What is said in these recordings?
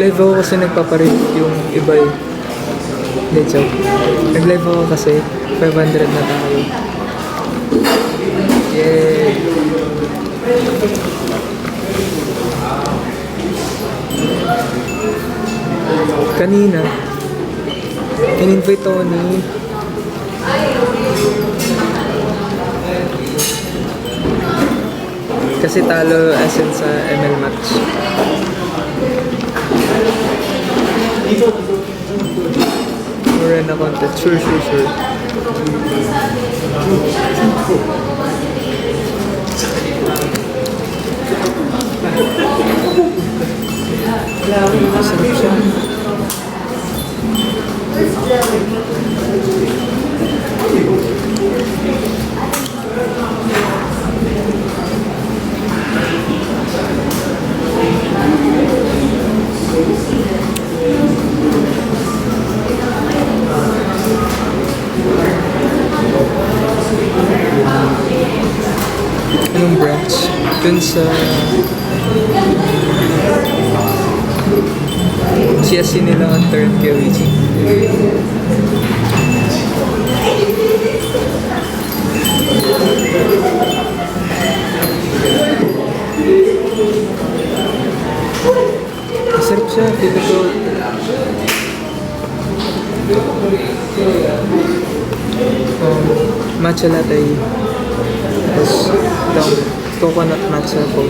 Nag-live ako kasi nagpaparead yung iba eh. Hindi, joke. Nag-live ako kasi 500 na tayo. Yay! Kanina, in-invite ako ni kasi talo SN sa ML match. We're in a contest. Sure. Sarap siya. Anong branch? Dun sa CSC nila on third POEG. Masarap siya, difficult. Matcha latte. Tapos itong coconut matcha po.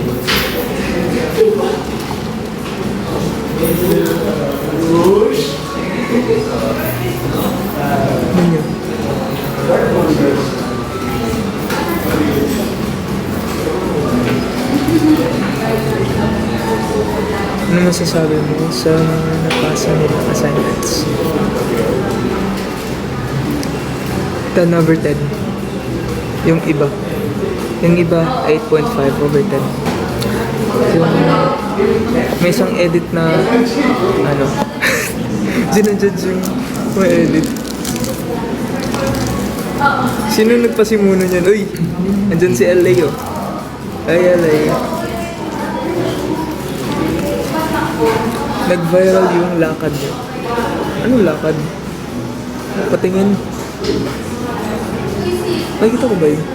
Ano yun? Ano masasabi mo sa mga napasa nilang assignments? 10/10. Yung iba. Yung iba, 8.5/10. Yung may isang edit na ano ginajudge yung may edit. Sino nagpasimuno niyan? Uy! Andyan si LA oh. Ay, LA. Nag-viral yung lakad niya. Anong lakad? Patingin. Nakikita ko ba yun?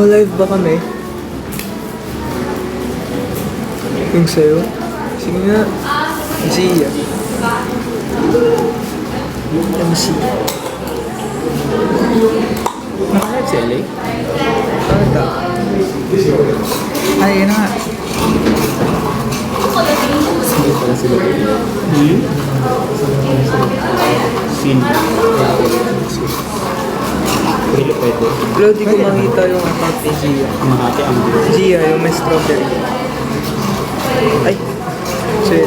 Live ba kami? Yung sa'yo? Sige nga. Zia. MC. Nakalive si LA? Ata. Ay, yun na nga. Sige pala sila. Scene. Pero di ko makita yung account ni Gia. Gia, yung may strawberry. Ay! Shit.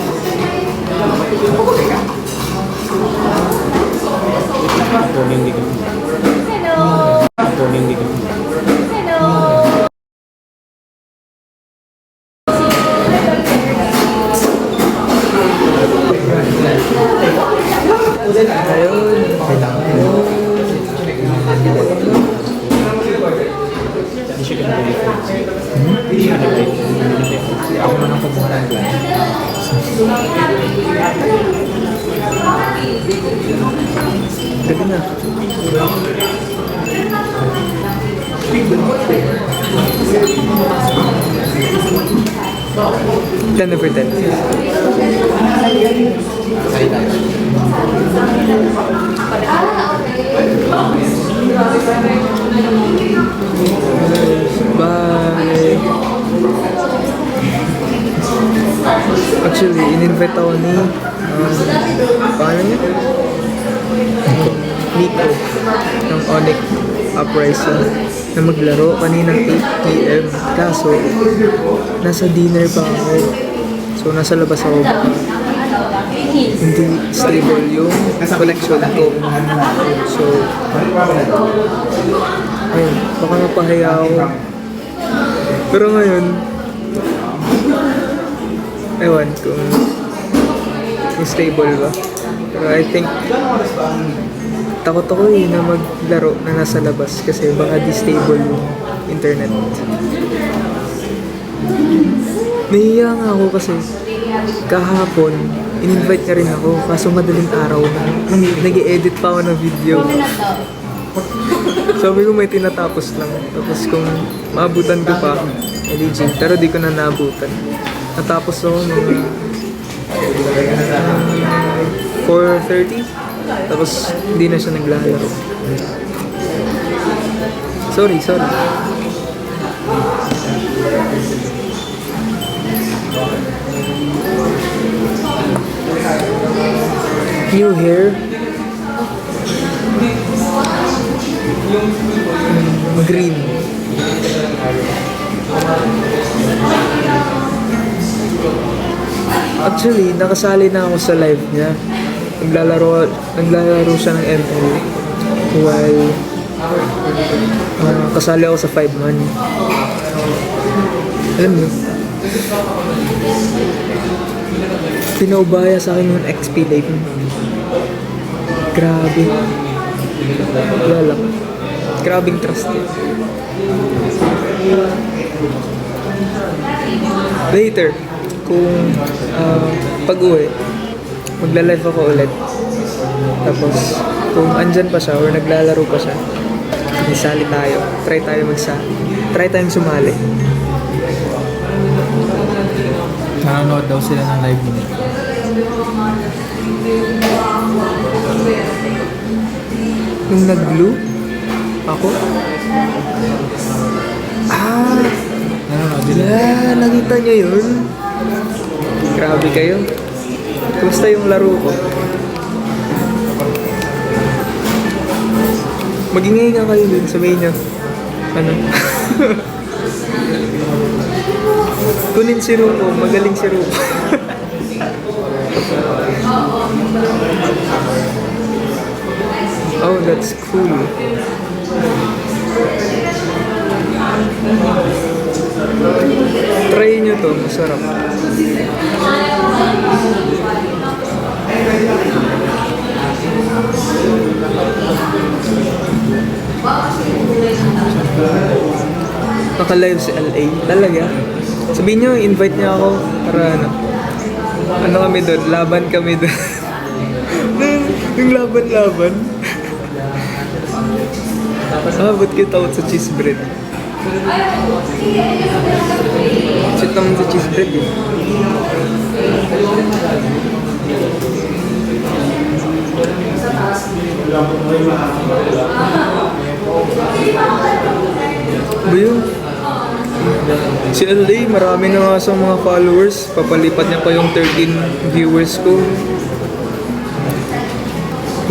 Ako na lang pagbuhan ko. Gabi na. 10/10. Bye. Actually, in-invite ako ni paano niya? Nico ng Onyx Uprising na maglaro kaninang 8 PM. Kaso, nasa dinner pa ako. So, nasa labas ako. Hindi stable yung connection ko. So, ayun, baka mapahiya ako. Pero ngayon, ewan kung stable ba. Pero I think takot ako na maglaro na nasa labas kasi baka di stable yung internet. Nahiya nga ako kasi kahapon, in-invite niya rin ako. Kaso madaling araw na. Nag-i-edit pa ako ng video. Sabi ko may tinatapos lang. Tapos kung maabutan ko pa, legit. Pero di ko na naabutan. Natapos ako mga 4:30. Tapos hindi na siya naglalaro. Sorry. New hair. Green. Actually, nakasali na ako sa live niya. Naglalaro siya ng ML while kasali ako sa 5-man. Alam mo, pinaubaya sa akin yung XP live. Grabe. Wala lang. Grabing trust yun. Later, kung pag-uwi, magla-live ako ulit. Tapos, kung andyan pa siya or naglalaro pa siya, isali tayo. Try tayong sumali. Nanonood daw sila ng live nito. Nung nag-glue, ako? Nanonood sila. Nakita niyo yun? Grabe kayo. Kumusta yung laro ko? Mag-ingay nga kayo din, sabihin niyo. Ano? Kunin si Ruko, magaling si Ruko. Oh, that's cool. Try nyo to, masarap. Naka-live si LA. Talaga? Sabihin nyo, invite niya ako para ano kami doon, laban kami doon. yung laban-laban. Ba't kita out sa cheese bread? Sit naman sa cheese bread eh. Ba yun? Si LA, marami na nga sa mga followers. Papalipat niya pa yung 13 viewers ko.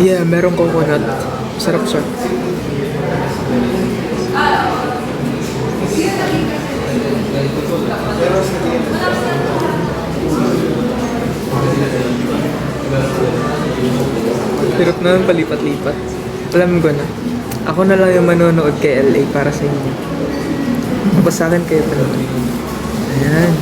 Yeah, merong coconut. Sarap siya. Hirap na yung palipat-lipat. Alam ko na. Ako na lang yung manonood kay LA para sa inyo. Tapos sa akin kayo pala. Ayan.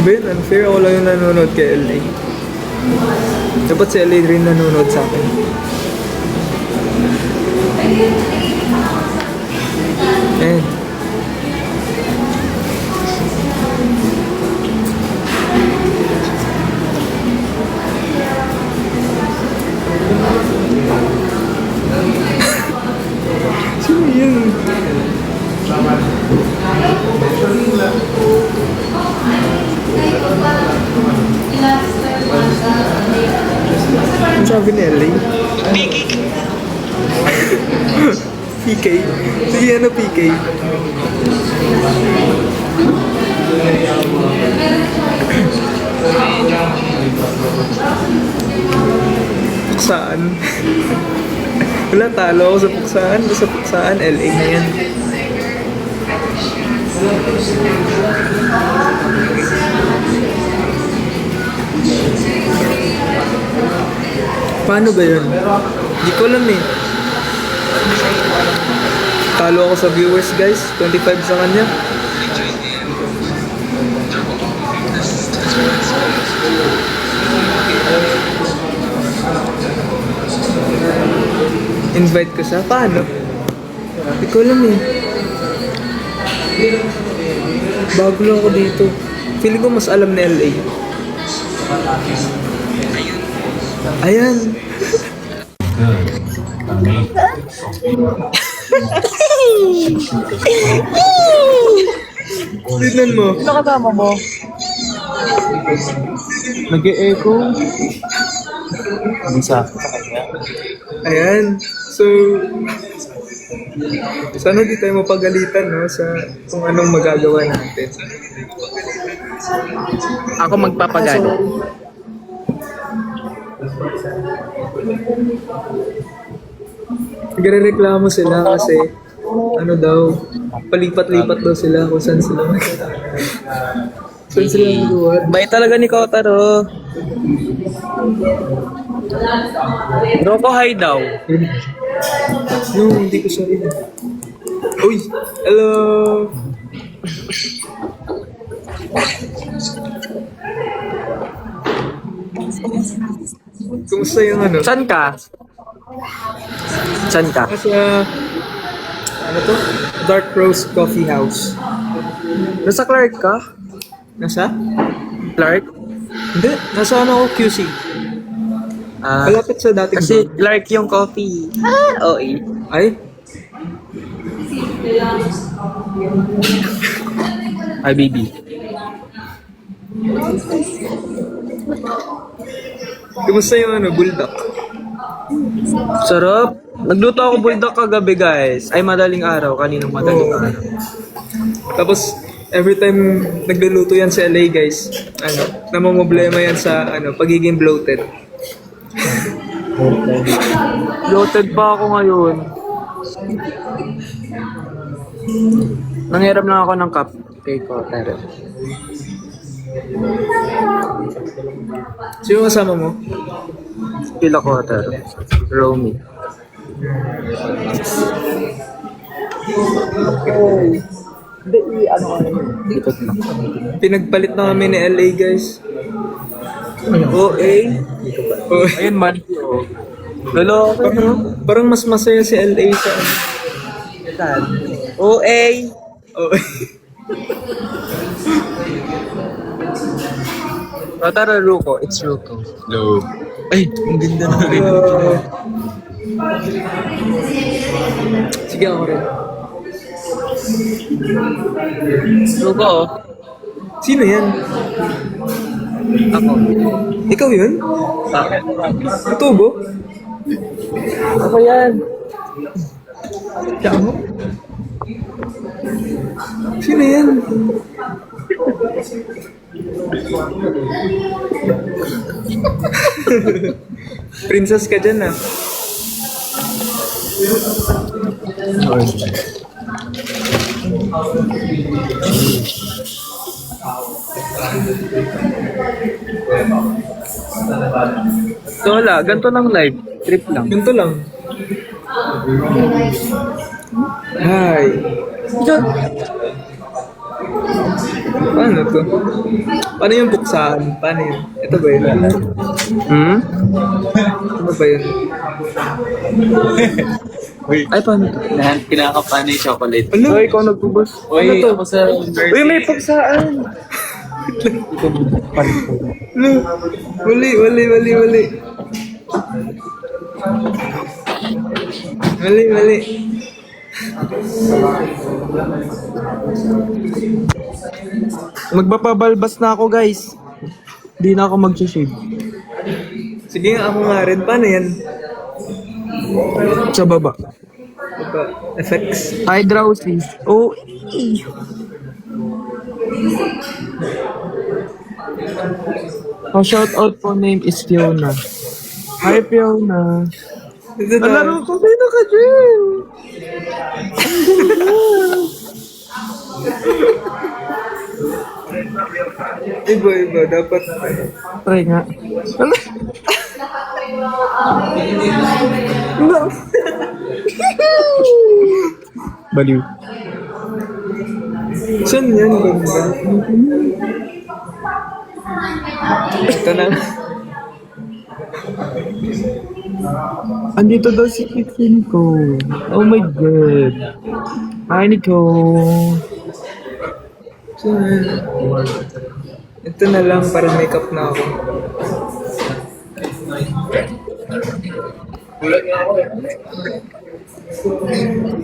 Ba yun, unfair. Ako lang yung nanonood kay LA. Dapat si LA rin nanonood sa akin. Ayan. Sino yun? Ang sabi ni LA? PK? Sige, ano PK? Puksaan? Wala, talo ako sa puksaan. Sa puksaan, LA na yan. Paano ba yun? Di ko alam eh. Talo ako sa viewers guys. 25 sa kanya. Invite ko siya? Paano? Hindi ko alam eh. Bago lang ako dito. Feeling ko mas alam na LA. Ayan. Tignan mo. Sino kasama mo? Nag-e-echo. Ano sa kanya? Ayan. So, sana di tayo mapagalitan, no? Sa kung anong magagawa natin. Ako magpapagano. Nagre-reklamo sila kasi ano daw, palipat-lipat daw sila kung saan sila saan sila magawa. Bait talaga ni Kotaro. Roko hi daw. No, hindi ko siya rin. Uy! Hello! Kumusta yung ano? Saan ka? Saan ka? Nasa, ano to? Dark Rose Coffee House. Nasa Clark ka? Nasa? Clark? Hindi, nasa ano ako, QC. Ah, Malapit sa dating kasi bar. Clark yung coffee. Ah, okay. Ay? Hi, baby. Kumusta yung ano, bulldog? Sarap. Nagluto ako bulldog kagabi, guys. Ay, madaling araw. Kaninang madaling Oo. araw. Tapos, every time nagluluto yan sa LA, guys, ano, namamblema yan sa, ano, pagiging bloated. Bloated pa ako ngayon. Nanghiram lang ako ng cup kay Kotaro. Sino kasama mo? Kila Kotaro. Romy. Ikot lang. Pinagpalit na kami ni LA, guys. OA. Oh, Ayun man. Lolo. parang mas masaya si LA sa ano. OA. Oh, Kotaro Ruko. It's Ruko. Hello. Ay, ang ganda na rin. sige ako rin. Ruko. Sino yan? Ako. Ikaw yun? Bakit? Tubo? Ako yan. Siya mo? Sino yan? Princess ka dyan ah. So wala, ganito lang live. Trip lang. Ganito lang. Hi. Paano to? Paano yung buksan? Paano yun? Ito ba yun? Hmm? Ano ba yun? Ay, paano to? Kinakapan yung chocolate. Ano? Ay, ikaw nagtubos. Ano to? Ako sa Uy, may pagsaan. Ano? Wali. Mali. Magpapabalbas na ako, guys. Hindi na ako mag-shave. Sige nga ako nga rin. Paano yan? Sa baba. Ito, effects. Hi, drowsy. Oh, Ang shout out po name is Fiona. Hi, Fiona. Ito na. Nalaro ko, sino ka dyan? Iba. Dapat. Try nga. Baliw. Saan yan? Ganda. Ito na. Andito daw si Kitchen ko. Oh my God. Hi, Nico. Ito na lang para makeup na ako.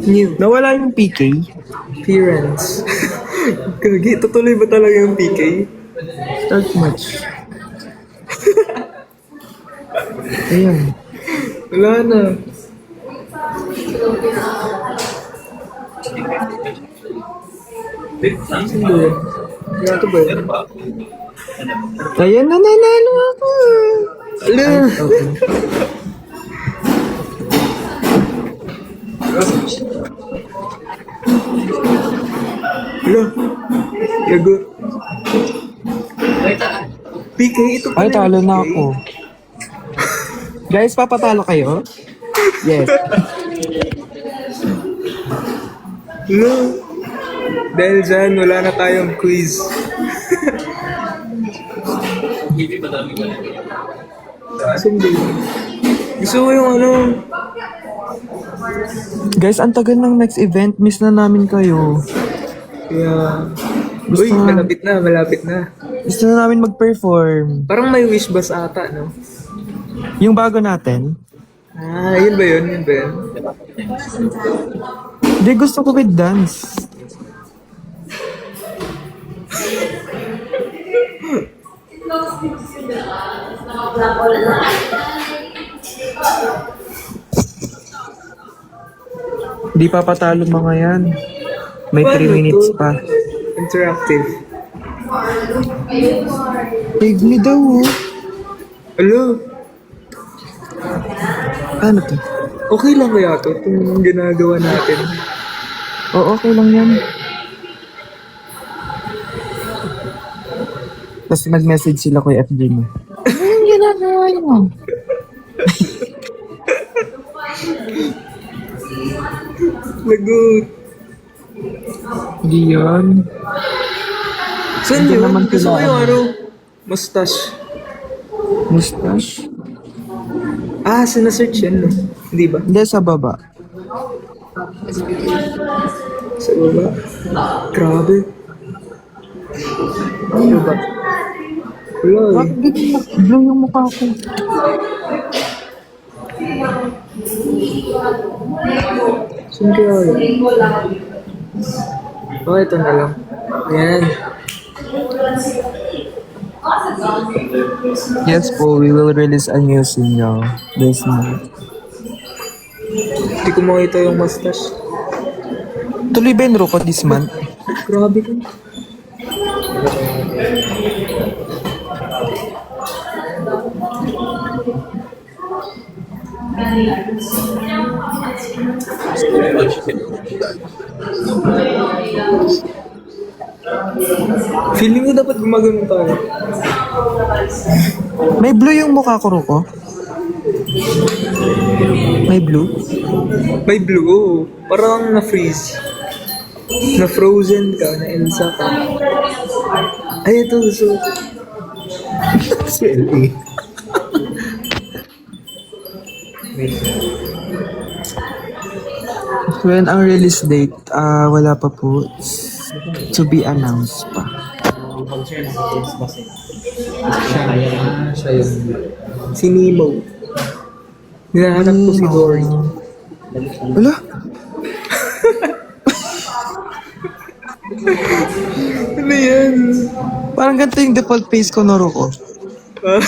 New Nawala yung PK. appearance. Kagi, tutuloy ba talaga yung PK? Start match. Ayan. Wala na. Saan ba yun? Wala to ba yun? Ayan na nanalo ako. Ala! Okay. Ala! Yago. PK, ito Ay, pala talo yung na PK. ako. Guys, papatalo kayo? Yes. Ala! Dahil dyan, wala na tayong quiz. Saan ba yun? Gusto ko yung ano, Guys, ang tagal ng next event. Miss na namin kayo. kaya... Gusto Uy, nga. malapit na. Gusto na namin mag-perform. Parang may wish bus ata, no? Yung bago natin. Ah, yun ba yun? Yun ba yun? Hindi, gusto ko with dance. Di pa patalo mga yan. May 3 Paano minutes to? pa. Interactive. Pigli daw oh. Alo, Ano to? okay lang kaya to? Itong ginagawa natin. Oo, okay lang yan. Tapos nag-message sila kay FJ mo. Anong ginagawa niyo? Lagot. Hindi yun. Saan Hindi yun? naman Gusto ko kailangan. yung ano, mustache. Mustache? Ah, sinasearch yan, no? Hindi ba? Hindi, sa baba. Sa baba? Grabe. Ano ba? Wala eh. Bakit ganyan? Blue yung mukha ko. Saan kaya yun? Oh, ito na lang. Ayan. Yes po, we will release a new single this month. Hindi ko makita yung mustache. Tuloy ba yung Roko this month? Grabe ka. Feeling ko dapat gumagano tayo. May blue yung mukha ko, Roko. May blue? May blue, oo. Parang na-freeze. Na-frozen ka, na-Elsa ka. Ay, ito. So, Si LA. When ang release date, wala pa po. To be announced pa. siya yun. Si Nemo. Hinahanap ko si Dory. Wala. Ano yan? Parang ganito yung default face ko, Noro ko. Ah.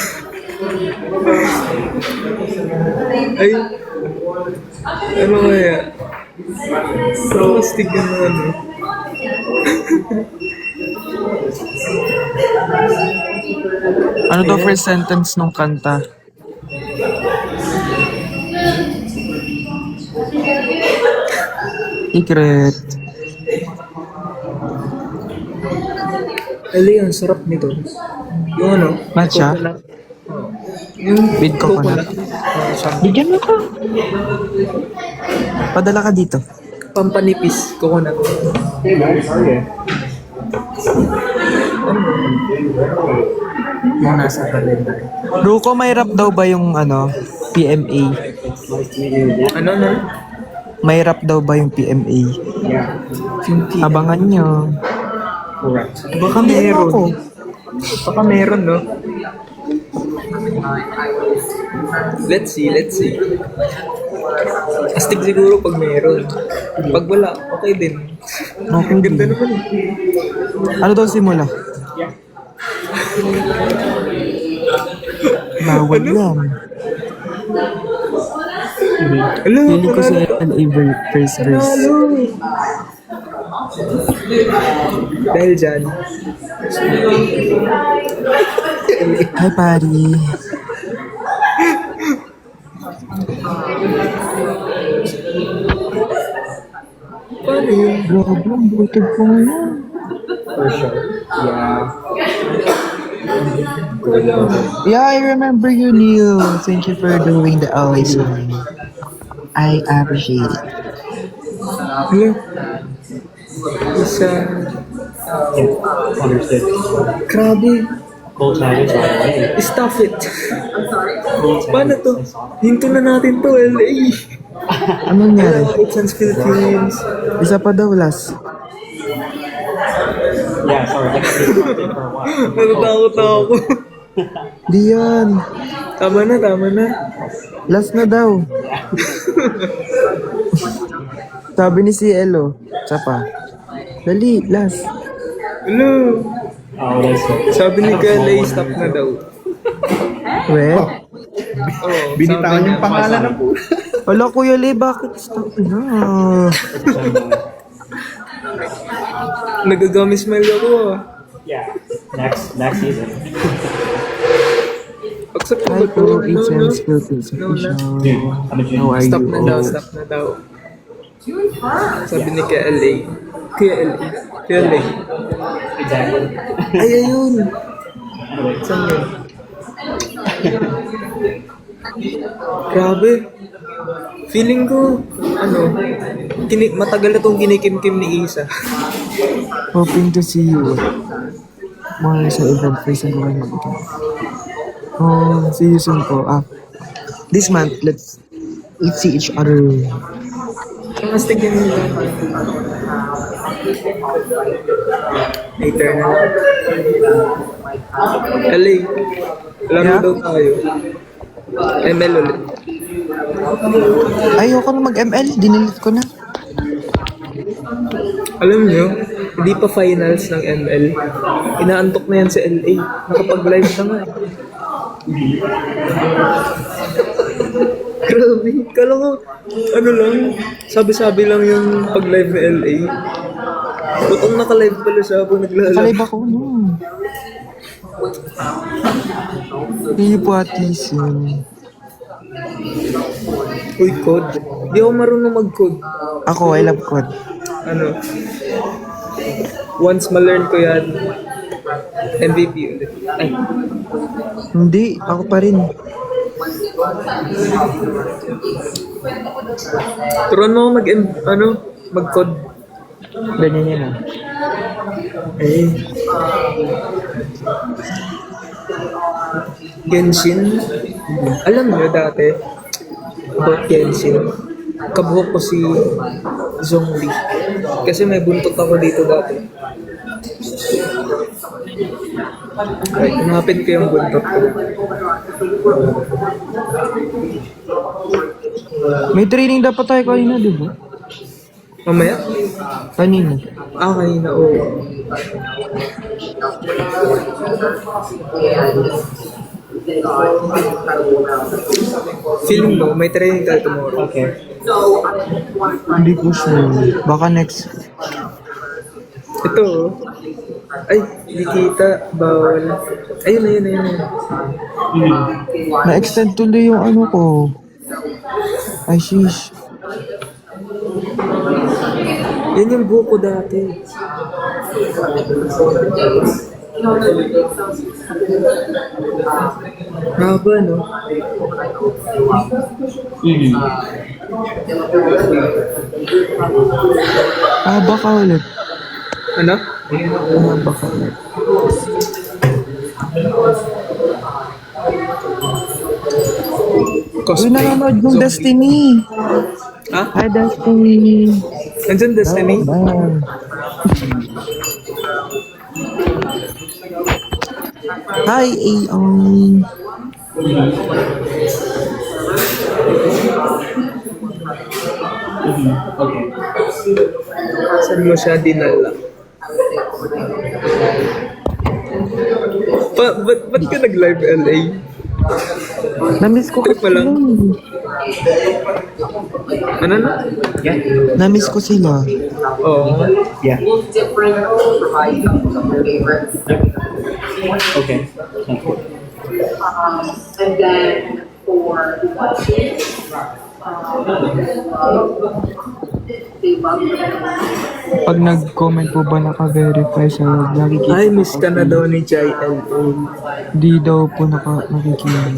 Ay. Ano kaya? Plastic yung ano. Ano to first sentence nung kanta? Secret. Ali, ang sarap nito. Yung ano? Matcha? Coconut. Oh. Yung With coconut. Siya. Bigyan mo ko. Padala ka dito. Pampanipis. Coconut. yung nasa calendar. Ruko, may rap daw ba yung PMA? Ano na? May rap daw ba yung PMA? Yeah. Yung PM. Abangan nyo. Correct. Baka Hindi meron. ako. Baka meron, no? Let's see, let's see. Astig siguro pag meron. Pag wala, okay din. Okay Ganda din. naman eh. Ano daw simula? Bawal yan. Hello, Pili ko sa LA first verse. Hello. Dahil dyan. Hi, pari. Paano yun? Grabe, ang butog ko ngayon. For sure. Yeah. Yeah, I remember you, Neil. Thank you for doing the always line. I appreciate it. Hello. Isa. Understood. Grabe. Cold challenge by the way. Stop it. Paano to? Hinto na natin to, LA. Anong nangyari? It's on Philippines. Isa pa daw, last. Yeah, sorry. I can't something for a while. Natatakot ako. Di yan. Tama na, tama na. Last na daw. Sabi ni CL, Isa pa. Dali, last. Hello. Oh, that's it. Sabi ni LA, stop na daw. Weh? Oh, Binitawan yung pangalan ng po. Wala, Kuya Lee, bakit stop na? Nagagami smile ako ah. Yeah. Next season. Accept ko Hi ba to? po, No, it's no. Ems Philippines No, official. Dude, I'm a How junior. are Stop you? na daw, stop na daw. Sabi ni Kuya LA. Kuya LA. Kuya LA. Exactly. Ay, ayun. Saan yun? Grabe. Feeling ko, matagal na tong kinikim-kim ni Isa. Hoping to see you. More sa event face and going mag Oh, see you soon po. This month, let's see each other. Ang astig yun nila. Later na. LA. Alam mo Yeah? daw tayo. ML ulit. Ayoko na mag-ML, dinilit ko na. Alam nyo, hindi pa finals ng ML. Inaantok na yan sa LA. Nakapag-live na nga. Grabe. Kala ko, lang, sabi-sabi lang yung pag-live na LA. Butong naka-live pala siya habang naglalaro. Kalib ako, no. Hindi po at least yun. Uy, code. Di ako marunong mag-code. Ako, I love code. Once ma-learn ko yan, MVP ulit. Ay, Hindi, ako pa rin. turuan mo ako mag-code. Ganyan yan Eh. Genshin. Alam niyo dati, about Genshin, kabuhok ko si Zhongli. Kasi may buntot ako dito dati. Ay, hanapin ko yung buntot ko. May training dapat tayo kanina, di ba? Mamaya? Kanina. Kanina, oo. Feeling mo, may training tayo tomorrow. Okay. Hindi ko sure. Baka next. Ito, oh. Ay, di kita. Bawal. Ayun. Na-extend tuloy yung ko. Ay, sheesh. Yan yung buko dati. Haba, no? Baka ulit. Ano? Baka ulit. Uy, Cosplay. nanonood yung Zombie. Destiny. Ha? Hi, Destiny. Nandyan Destiny? Bye. Hi, Aeon. Okay. Saan mo siya dinala? Ba't ka nag-live LA? Namiss ko Trip mo kasi lang? yun. Ano na? Yeah. Namiss ko sila. Oo. Yeah. different provide favorites. Okay. Sounds good. And then for they love Pag nag-comment po ba naka-verify sa log, nakikita Ay, miss ka na daw ni Jai LA. Di daw po nakikita.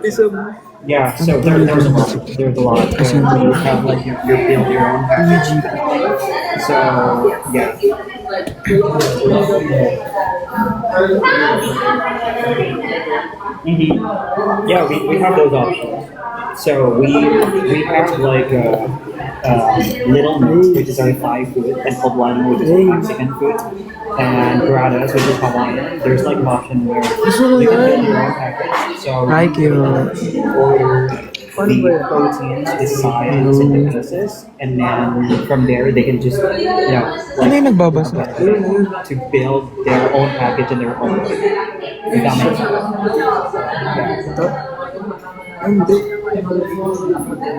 Isa mo. Yeah, so there's a lot. There's a lot. So you have like you build your own package. So yeah. Yeah, we have those options. So we have like Little Mix, which is our Thai food, and Poblano, which is our Mexican food, and Gradas, which is Hawaiian. There's like an option where you can build your own package. So Hi, Kiro. order the proteins, the sides, and the pieces, and then from there they can just Ano yung nagbabasa? to build their own package in their own way. If that makes sense. Hindi.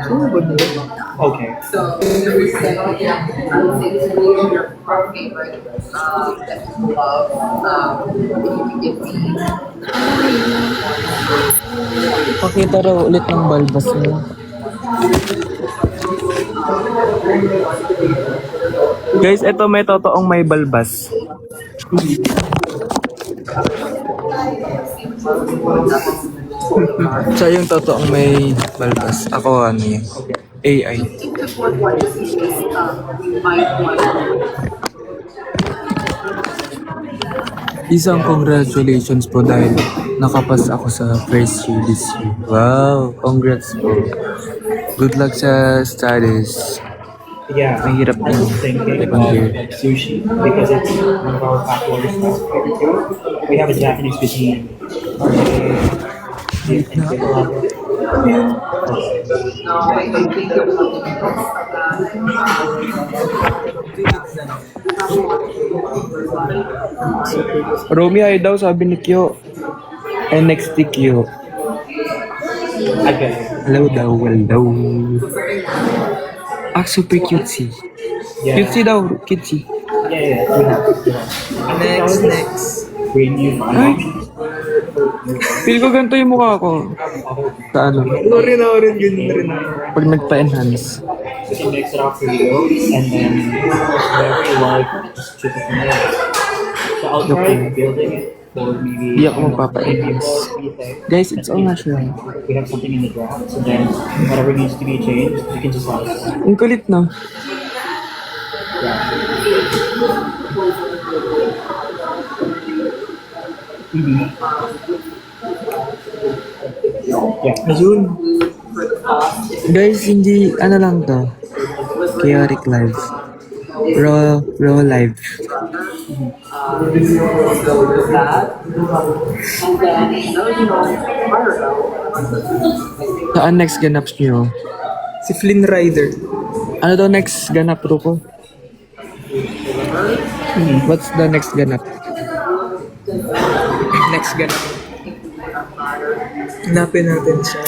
Sino ba niya? Okay. so I would say this is your favorite that you love. If you can give me Pakita raw ulit ng balbas mo. Guys, eto may totoong may balbas. Siya yung totoong may balbas. Ako ano yun? AI. just what is you might want Isang congratulations po dahil nakapas ako sa first year this year. Wow, congrats po. Good luck sa studies. Yeah, Mahirap I was din. thinking Second of year. like sushi because it's one of our popular stuff here too. We have a Japanese cuisine. Okay. And get a lot of- I think it was Romy, ay daw sabi ni Kyo. NXT Kyo. I get it. Hello daw, well daw. Ah, super cutesy. Yeah. Cutesy daw, cutesy. Yeah. Next. Bring you fun options. Feel ko ganito yung mukha ko. Sa ano? Ako rin, ganyan rin ako. Pag nagpa-enhance. You can mix it up for you, and then whatever you like, just choose it from there. So I'll try building it for maybe. Di ako magpapa-enhance. Guys, it's all natural. We have something in the draft, so then whatever needs to be changed, you can just let us know. Ang kulit, no? Yeah. Ayun. Guys, hindi, ano lang to. Chaotic live. Raw live. Saan next ganaps nyo? Si Flynn Rider. Ano daw next ganap, Ruko? What's the next ganap? Next ganap. Hanapin natin siya.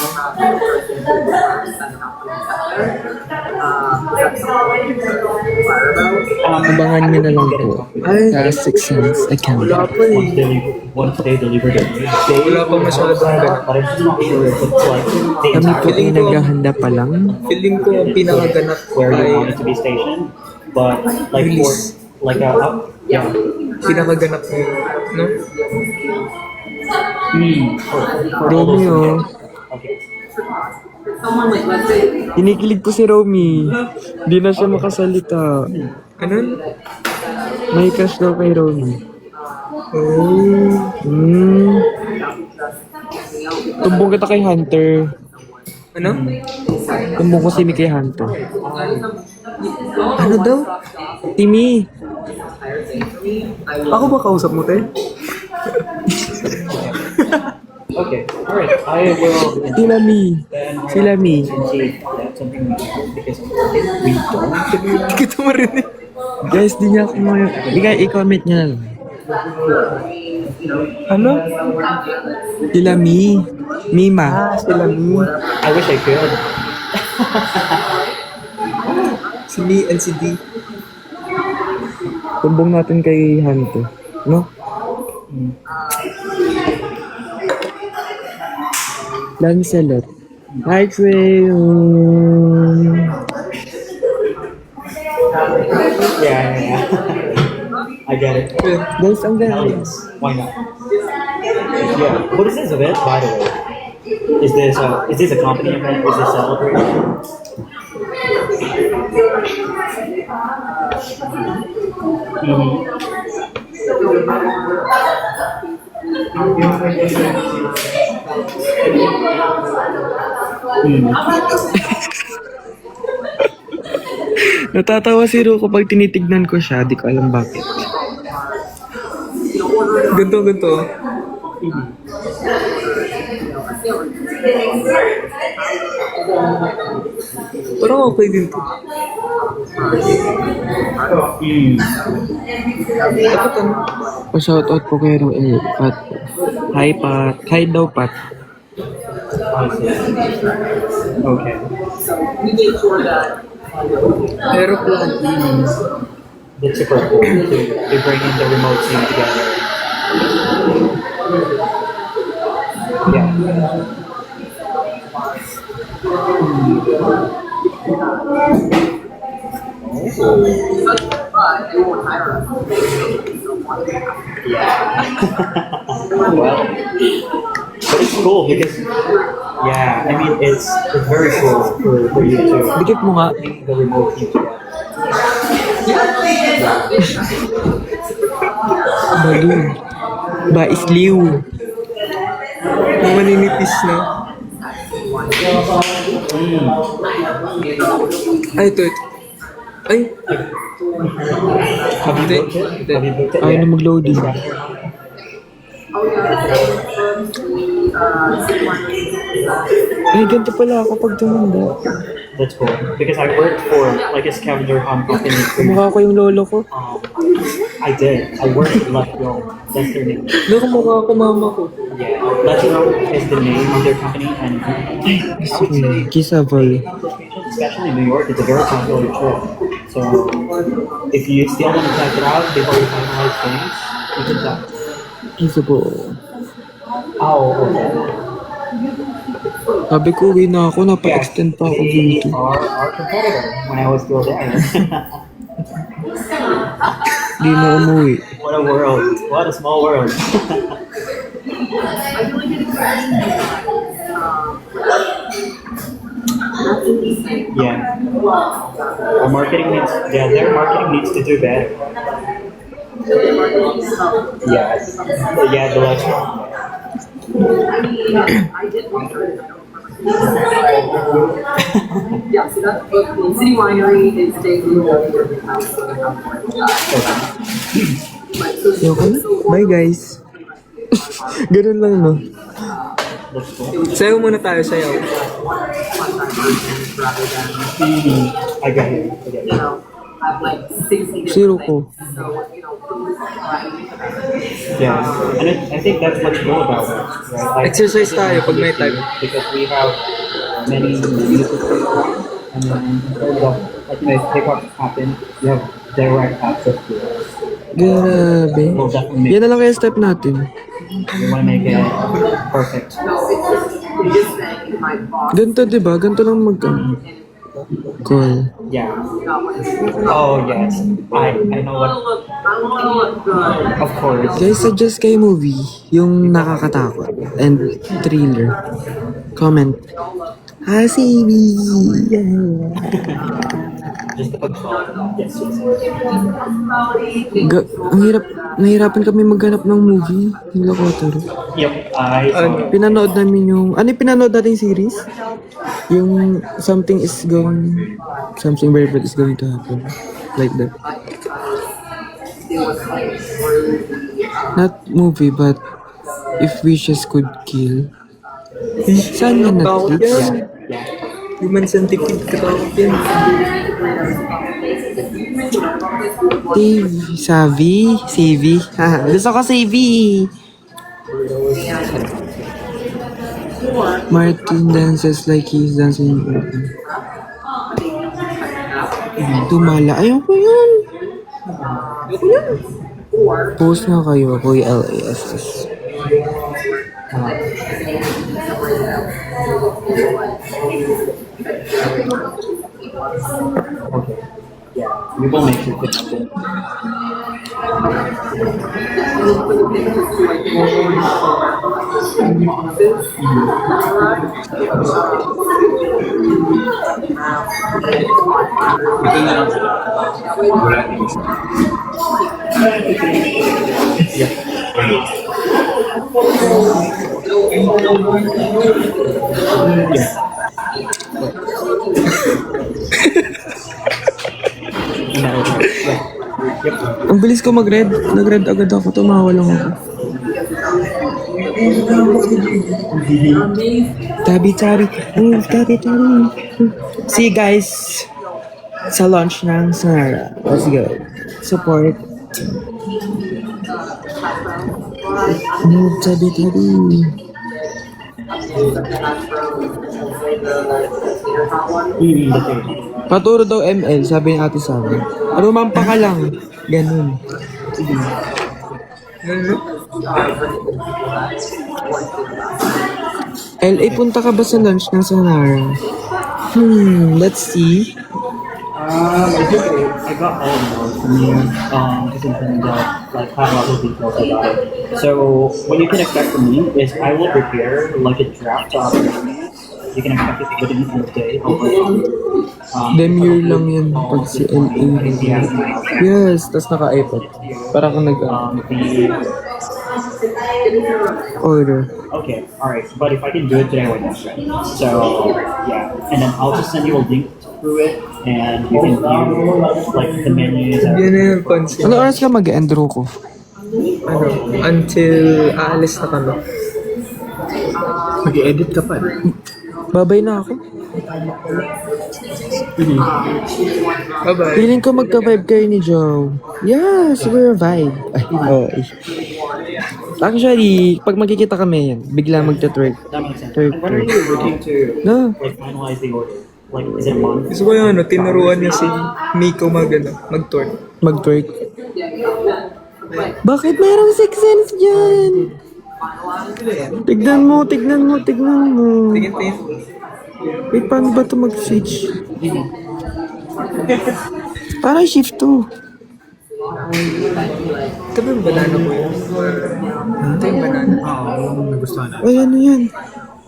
Abangan nyo na lang po. Ay, Sa 6 cents account. wala pa eh. Once they deliver it, Wala pa masyadong ganap. but I'm just not sure if it's like the Kami po entire ay naghahanda pa lang. Feeling ko ang pinakaganap where you ay want it to be stationed, but like for Release. like a yeah. pinakaganap mo, no? Romeo. Okay. someone like let's say Kinikilig po si Romy. Hindi na siya makasalita. Ano? May crush daw kay Romy. Oh. Hmm. Tumbong kita kay Hunter. Ano? Tumbong ko si Mi kay Hunter. Ano daw? Timmy! Ako ba kausap mo, te? Okay, alright. I will Sila Mi. Sila Mi. see if that's something we do because we don't Hindi kita marinig. Guys, di niya ako ngayon. I-comment niya lang. Ano? Sila Mi. Mima. Sila Mi. I wish I could. Si Mi and si D. Tumbong natin kay Hunter. No? Lancelot. Hi, Crayon. Yeah. I get it. Guys, ang Hell ganda. yes. Why not? Yeah. What is this event, by the way? Is this a company event? Is this celebration? Natatawa si Ruko pag tinitignan ko siya. Di ko alam bakit. Ganto. Parang okay din to. Dapat ano? Pa-shoutout po kay Ruel. Pat. Hi, Pat. Hi daw, Pat. I see. Okay. We made sure that Aeroplane. That's super cool to bring in the remote scene together. Yeah. they won't hire us. Well, but it's cool because, yeah, I mean, it's very cool for you to Dikit mo nga. link the remote team together. Balloon. Baisliw. Yung maninipis na. Ay, ito. Ay, Have you Hindi. booked it? Have you booked it? Ayaw na mag-loading. Ay, ganito pala ako pag tumanda. That's cool because I worked for like a scavenger hunt company. Kumukha ko yung lolo ko. I did. I worked with Latino. That's their name. nakamukha ako mama ko. Yeah, Latino is the name of their company, and I would say, Kisabal. especially in New York, it's a very popular trip. So if you still want to check it out before you finalize things, you can check. Kisabal. Oh, okay. Sabi ko, uwi na ako. Napa-extend pa ako dito. Our competitor when I was still there. Di na umuwi. What a world! What a small world. Yeah. Our marketing needs. Yeah, their marketing needs to do better. Yeah. Yeah, the last one. Yeah, so that's the City Winery is taking over the house. Ayoko na. Bye, guys. Ganun lang, no? That's cool. Sayaw muna tayo, sayaw. Rather than, I got it. I get you it. know, have like 60 Zero different ko. things. So, you know, Yeah, and I think that's what's cool about it, right? Like, Exercise tayo pag may time. because we have many music people, and then in terms of like you know, if hip-hop happen, you have direct access to it. Grabe. We'll definitely Yan na lang kaya step natin. we want to make it perfect. just saying my boss Ganito, di ba? Ganito lang call. Yeah. Oh yes, I know what. Of course. Guys, suggest kay movie yung nakakatakot and thriller. Comment. Hasibi! Just the pag-solve. Yes, yes. Ang hirap, nahirapan kami maghanap ng movie. Yung Lakotaro. Yep, I saw it. Pinanood namin yung, ano yung pinanood natin series? Yung something very bad is going to happen. Like that. Not movie, but if wishes could kill. Saan yan Netflix? Yan. Human centipede katakot yan. Savvy. Haha, gusto ko Savvy. Martin dances like he's dancing. Tumala. Ayoko yun. Post nga kayo. Ako yung LASS. Okay. Yeah, we will make sure to happen. Ang bilis ko mag-red. Nag-red agad ako. Tumawa lang ako. Tabi. See you guys sa launch ng Sonara. Let's go. Support. Tabi. Paturo daw ML, sabi ni Ate Sabi. Rumampa ka lang. Ganun. LA, punta ka ba sa lunch ng Sonara? Let's see. I did it. I got all of those from you. Just in terms of like high level details about it. So what you can expect from me is I will prepare like a draft of menus. You can expect it within the day. Demure lang yan pag si LA. Yes, tas naka-iPad. Para kung The order. okay, all right. But if I can do it today, I would. So yeah, and then I'll just send you a link through it, and you can view like the menus. Yan na yung concept. Ano oras ka mag-endro ko? Ano, until aalis na kami. Mag-edit ka pa. Babay na ako. Bye-bye. Feeling ko magka-vibe kayo ni Joe. Yes, we're a vibe. Ay. Actually, pag magkikita kami yan, bigla magta-twerk. That makes sense. Twerk, And when are twerk. you looking to No. like finalize the order? Like, is it a month? Gusto ko yung ano, tinuruan niya si Miko mag-tour. Mag-twerk. Bakit mayroong six sense dyan? Tignan mo. Tingin. Wait, paano ba ito mag-switch? Parang shift 2. Ito ba yung banana ko yun? Ito yung banana. Ay, ano yan?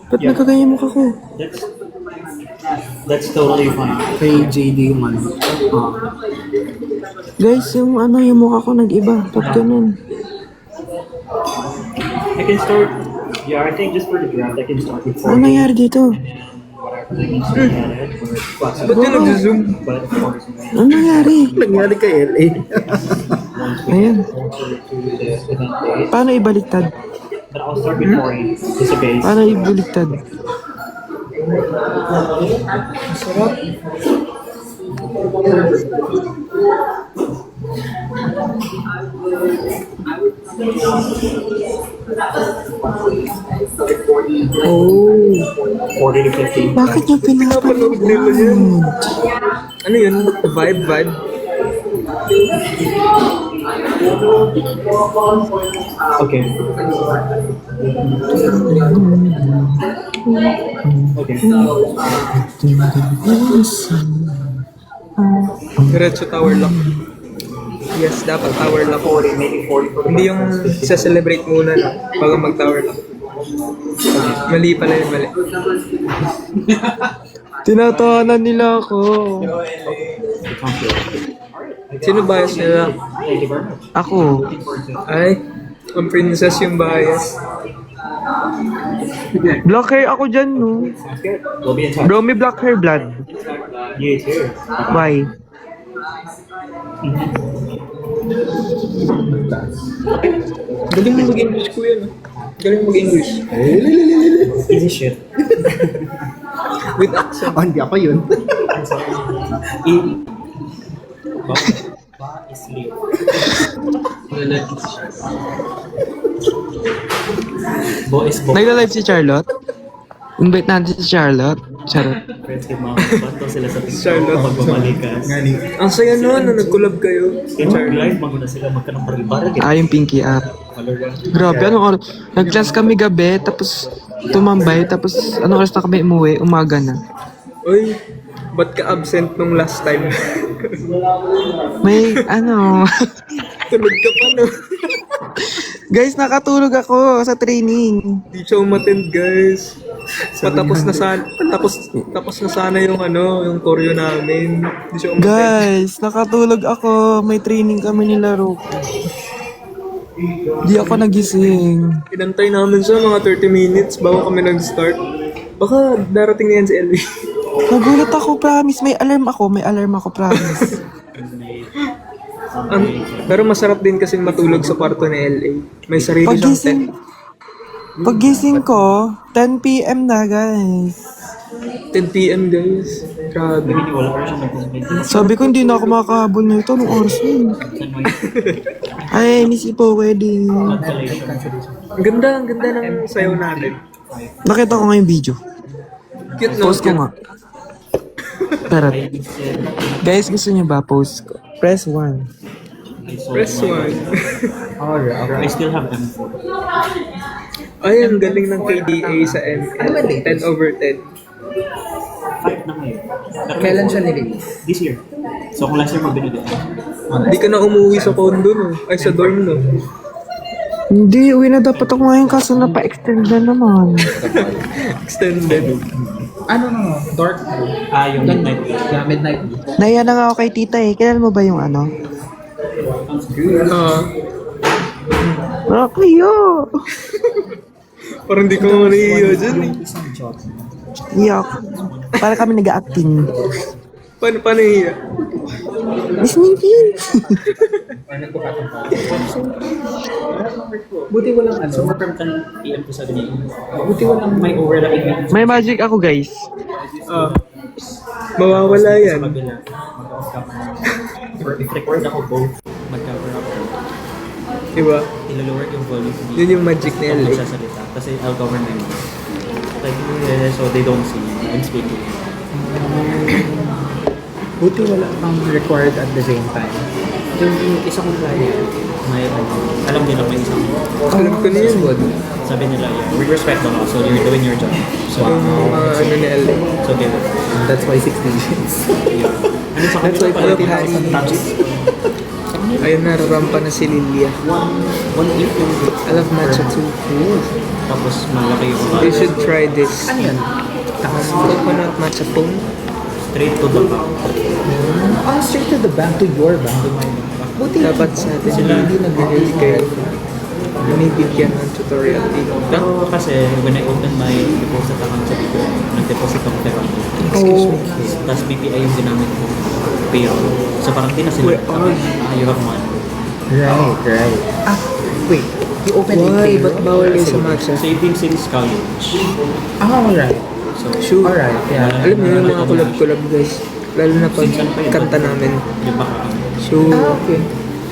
Ba't nagkaganyan mukha ko? That's totally fine. Kay JD yung ano. Guys, yung mukha ko nag-iba. Ba't ganun? I can start. Yeah, I think just for the draft, I can start with Ano nangyari dito? whatever they need to edit or flexible. Ba't yun nag-zoom? But of course, Ano nangyari? Nangyari kay LA. once we Ayan. get closer to the event date, Paano ibaliktad? but I'll start with Tori, just a base. Paano ibaliktad? Sarap. Oh. 40 to 50. Bakit niyo pinapanood? Ano yun? Vibe? Okay. Okay. Diretso tower lock. Yes, dapat tower lock. 40, maybe 40 for the Hindi yung sa-celebrate muna na bago mag-tower lock. Mali pala yun, mali. Tinatawanan nila ako. Sino bias nila? Ako. Ay, ang princess yung bias. Black hair ako dyan, no? We'll be in touch. Bro, may black hair blood. You too. Why? Galing mo mag-English kuya, no? Galing mo mag-English. Easy shit. With accent. Oh, hindi ako yun. Ba is Leo. Bo is Bo. Nagla-live si Charlotte? Invite natin si Charlotte. Charlotte. Friends kay Mama. Ba't daw sila sa TikTok Charlotte. kapag bumalikas? Ang saya nun, na nag-collab kayo. Kaya live, maguna sila magkanong baril-baril. Ah, yung Pinky app. Grabe, anong oras? Nag-class kami gabi, tapos tumambay, tapos anong oras na kami umuwi? Umaga na. Uy, ba't ka absent nung last time? May, ano... Tulog ka pa, no? Guys, nakatulog ako sa training. Di siya umattend, guys. Patapos na sana, tapos na sana yung yung choreo namin. Di siya umattend. Guys, nakatulog ako. May training kami nila, Roku. Di ako nagising. Inantay namin siya mga 30 minutes bago kami nag-start. Baka darating na yan si Ellie. Nagulat ako, promise. May alarm ako, promise. Pero masarap din kasing matulog sa kwarto ni LA. May sarili siyang Paggising ko, 10 p.m. na, guys. 10 p.m. guys. Grabe. Wala pa rin siya nag-transmit. Sabi ko, hindi na ako makakahabol nito. Anong oras yun? Ay, miss po, wedding. Ang ganda ng sayaw natin. Nakita ko nga yung video. Cute, no? Post ko nga. Pero, guys, gusto niyo ba post ko? Press 1. Press 1. I still have M4. Ay, ang galing ng KDA sa ML. 10 over 10. 5 na ngayon. Pero Kailan siya nirelease? This year. So kung last year mo binigyan. Hindi ka na umuwi sa condo, no? Ay, sa dorm, no? Hindi, uwi na dapat ako ngayon kaso napa-extend na naman. Extended. Ano no? Dark blue. Yung midnight. Yeah, midnight blue. Naiya na nga ako kay tita eh. Kilala mo ba yung ano? Kayo! Parang di ko maniyo dyan, eh. Iyak. Para kami nag-acting. Paano hiya? Miss Nintin! Buti walang ano. So from 10 PM to 7 AM. Buti walang may overlapping. May magic ako, guys. Mawawala Sa yan. kabila. Mag-off ka pa. Or if record ako both, mag-cover up. Diba? Ilalower yung volume. Yun yung magic ni Pag LA. nagsasalita. Kasi I'll cover my mouth. Like, so they don't see me. I'm speaking. Buti wala pang required at the same time. Yung isang client, may alam nila may isang Alam ko na yun. sabi nila, yeah, we respect the law, so you're doing your job. So, Yung mga ni LA. so okay. That's why 6 digits. Ano sa That's why kanila pala, 40,000 touches. Ayun, nararampa na si Lilia. 1.8 yung I love matcha too. tapos malaki yung You should try this. Ano yan? Coconut matcha pong. straight to the back. Straight to the bank, to your bank, to my bank. Buti Dapat sa atin, Sila. hindi nag-release kayo. Binibigyan ng tutorial dito. Pero kasi when I opened my deposit account sa Bigo, nag-deposit ako kay Rambo. Excuse me. Tapos BPI yung ginamit ko payroll. So parang tinasila Wait, you have money. Right. Wait. You opened a Why? payroll? Ba't bawal kayo sa matcha? Saving since college. Alright. So, Sure. Alright, yeah. Alam niyo yung mga collab-collab guys. Lalo na pag kanta namin. yung baka So, Okay.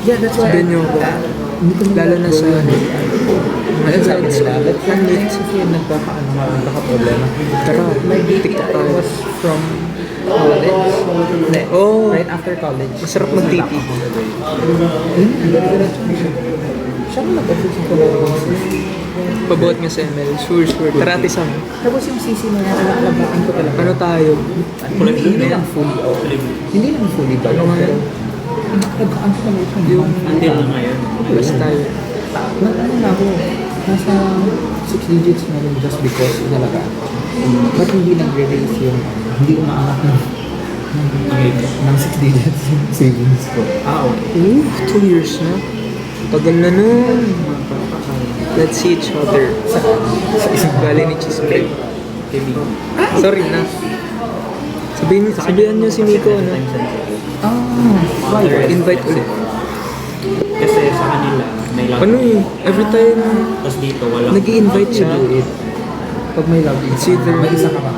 Yeah, that's why. sabihin niyo ako. Lalo na sa mga That's sabi events. nila. But kasi nagkaka-problema. Tara, My tiktok BPI tayo. was from college. Hindi. Oh. Right after college. Masarap mag-TP. Siya mo nag-office ng college. Pabuhat nga sa ML. Sure. Tarati sa amin. Tapos yung CC na yan, nalabakan ko talaga. Ano tayo? Hindi lang fully out. Hindi lang fully ba? Ano nga yan? Nagkaan ko talaga ito. Yung until na ngayon. basta tayo. Ano na ako, nasa 6 digits na rin just because nalagaan. Ba't hindi nag-release yung, hindi umaangat ng 6 digits savings ko? Ah, okay. 2 years na. Tagal na nun. Let's see each other. Sa isang gali ni Chisplay. Sorry na. Sabihan niyo si Miko, ano? Invite ulit. Kasi sa kanila, may login. Ano eh, every time Tapos dito, walang... nag-i-invite siya, Pag may login, It's either- may isa ka ba?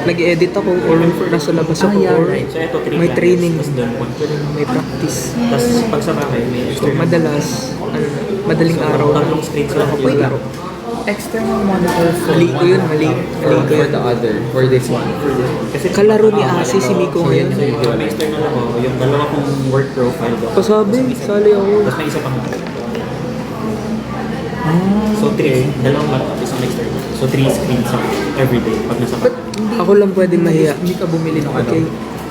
nag-edit ako or nasa labas ako or So ito, 3 may training, Tapos doon, 1. may practice. Tapos pag sa bahay, may So external. madalas, ano, madaling araw na Tatlong screens lang ako yung paglaro. External monitor for Mali ko yun, mali ko for yun. the other, for this one. Kasi Kalaro ni Asi si Miko ngayon. may external ako, yung dalawa kong work profile ko. Pasabi, sali ako. Tapos may isa pang So 3, dalawang laptop, isang external. So 3 screens ako everyday pag nasa Ba't ako lang pwedeng mahiya? Hindi ka bumili ng Okay.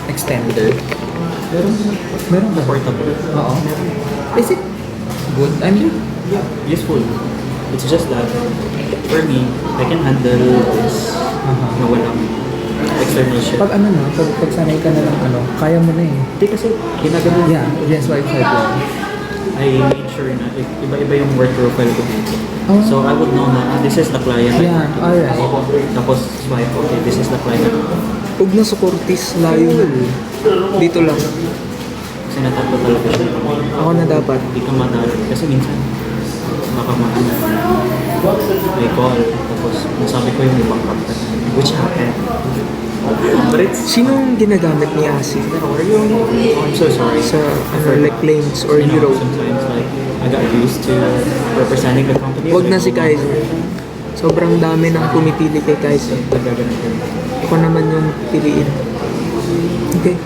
extender. Meron ba? portable. Oo. Is it good? I mean, Useful. It's just that, for me, I can handle this na walang external shit. pag ano na, pag sanay ka na lang ano, kaya mo na eh. Hindi kasi ginagawa Yeah, yes, Wi-Fi lang. I made sure na iba-iba yung work profile ko dito. Oh. So I would know na this is the client. Yeah, alright. Tapos swipe, okay, this is the client. Huwag na sa Cortis, layo na. Dito lang. Kasi natatlo talaga siya. Ako na dapat. Hindi ka madali. Kasi minsan, makamaan may call. Tapos nasabi ko yung ibang captain. Which happened. But it's... Sinong ginagamit ni Asi? How are you? Oh, I'm so sorry. Sa ano, like lanes or You know, Euro? sometimes like, I got used to representing the company. Huwag na si Kaiser. Sobrang dami ng pumipili kay Kaiser. Nagaganit ko. Ako naman yung piliin. Okay.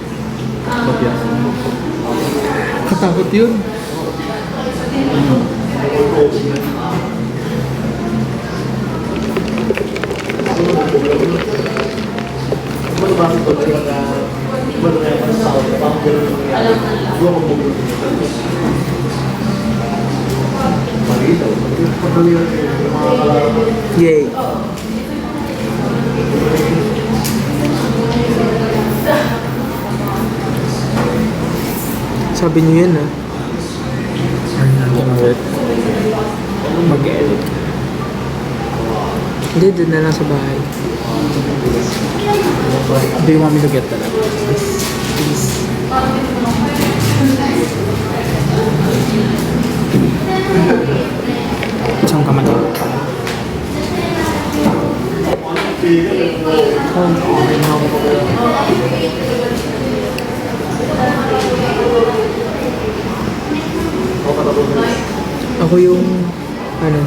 But yeah. Katakot yun. Yay. Sabi niyo yan ah. Are not gonna work. Mag-edit. Hindi, doon na lang sa bahay. Do you want me to get the laptop? Saan ka man? Ako yung, ano,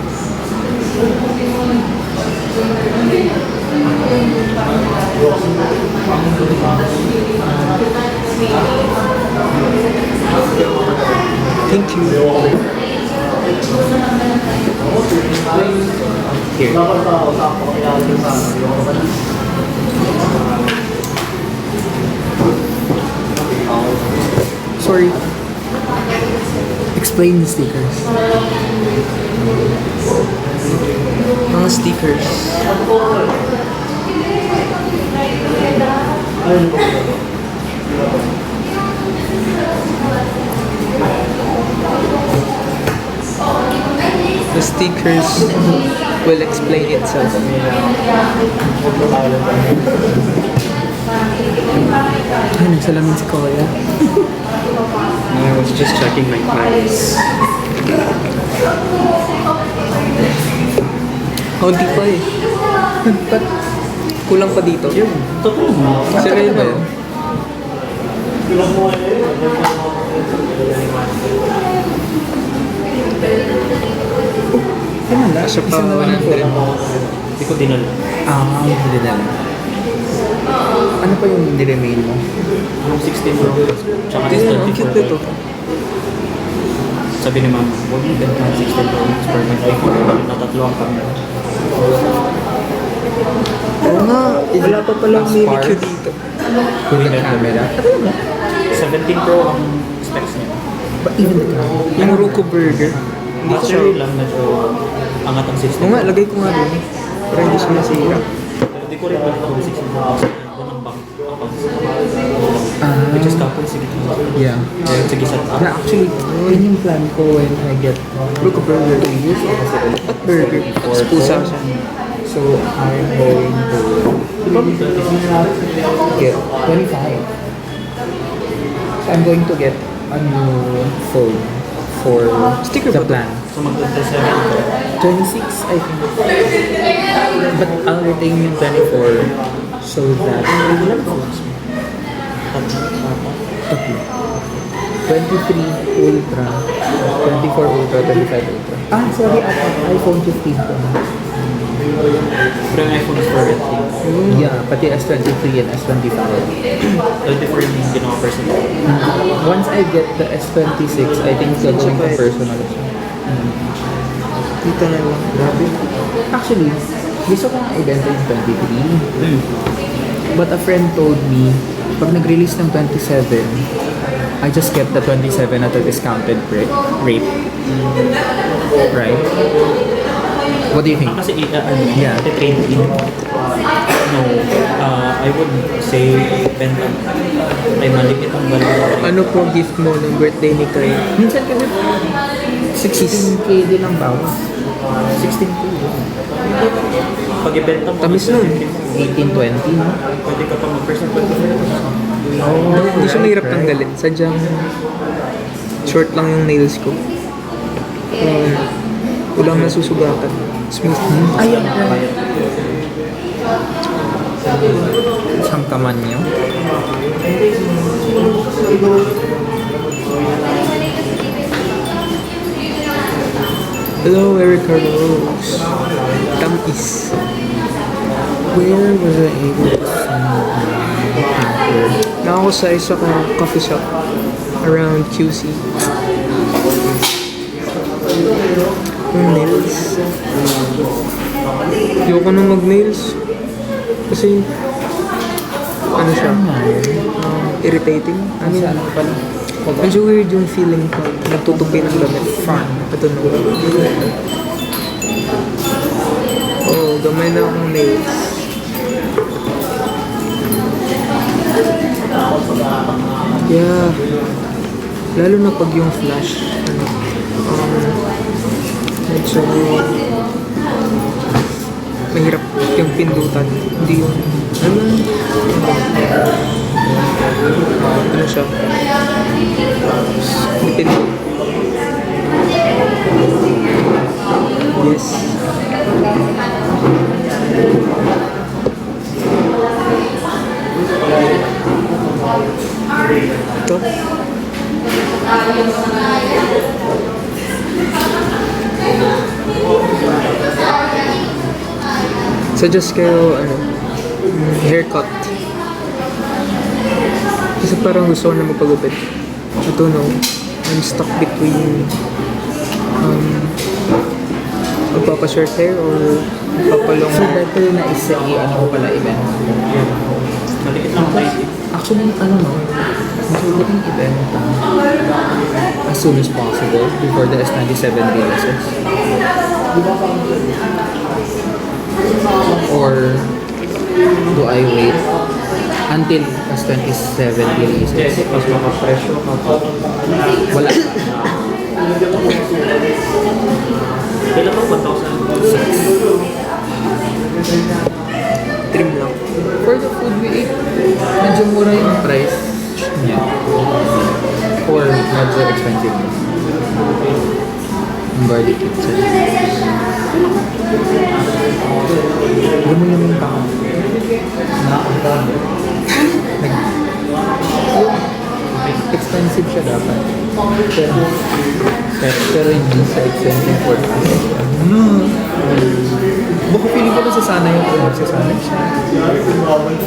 thank you. Here. Sorry. Explain the stickers. Mga stickers. The stickers will explain itself. Ay, nagsalamin si Koya. I was just checking my clients. Kaunti pa eh. Ba't kulang pa dito? Yun, totoo mo. Seryoso ba yun? Kinala, Siya pa isa na lang po. 100. Hindi ko dinala. Hindi na. Ano pa yung niremain mo? Yung 16 Pro, tsaka Tingnan, yung ang 34 cute nito. Sabi ni Mama, huwag mo ganda 16 Pro Max per month. Ay, kung natatlo ang camera. Oo nga, wala pa palang mini Q dito. With the camera? 17 Pro ang specs niya. But even the camera? Yung Ruko Burger. Hindi ko siya. Actually lang medyo angat ang 16. Oo nga, lagay ko nga doon. Para hindi siya masira. Hindi ko rin pala kung 16,000. Doon ang bank. Which is couple, sige. Yeah. Sige sa Yeah, actually, yun yung plan ko when I get Look a burger. 2 years o kasi Burger. Tapos pusa siya. So, I'm going to get 25. So, I'm going to get a new phone for Sticker the ba to? plan. So mag-27 ko. 26, I think. But I'll retain yung 24 so that... Tatlo. 23 Ultra, 24 Ultra, 25 Ultra. Ah, sorry, iPhone 15 ko na. Pero yung iPhone is for renting. Yeah, pati S23 and S25. 24 yung ginawa personal. Once I get the S26, I think gagawin ko personal siya. Dito na lang. Grabe. Actually, gusto ko nga ibenta yung 23. But a friend told me, pag nag-release ng 27, I just kept the 27 at a discounted rate. Right? What do you think? Kasi Yeah. trade in. No, I would say benta. Ay malikit ang value. Ano po gift mo ng birthday ni Kai? Minsan kasi 16K din ang bawas. 16K. Pag ibenta mo, Tamis nun. 18-20, no? pwede ka pa mag-person 25. Hindi siya mahirap tanggalin. Sadyang short lang yung nails ko. Walang nasusugatan. Smooth. Ayun. Sangkaman niyo. Hello, Erica Rose. Tamis. Where was I able to see Nakako sa isa kong coffee shop around QC. Yung nails. Ayoko na mag-nails. Kasi, ano siya, irritating. I mean, medyo weird yung feeling pag nagtutupi ng damit. Ito na. Oh, gamay na akong nails. Yeah. Lalo na pag yung flash, ano, medyo mahirap yung pindutan. Hindi yung, ano siya? Dipindot. Yes. Ito. Suggest kayo, ano, haircut. Kasi parang gusto ko na magpagupit. I don't know. I'm stuck between magpapa-short hair or magpapalong So better na isa ano ko pala event. Malikit lang tayo. Actually, ano no, mas mabuting ibenta as soon as possible before the S97 releases. Or do I wait until S27 releases? Kasi mas makapresyo ka pa. Wala. Kailan ba 1,006? trim lang. For the food we ate, medyo mura yung price niya. Or medyo expensive. Yung garlic pizza. Gumulo mo yung tao. Expensive siya dapat. Pero hindi sa expensive for us. Baka feeling ko na sasanay yung kung magsasanay siya.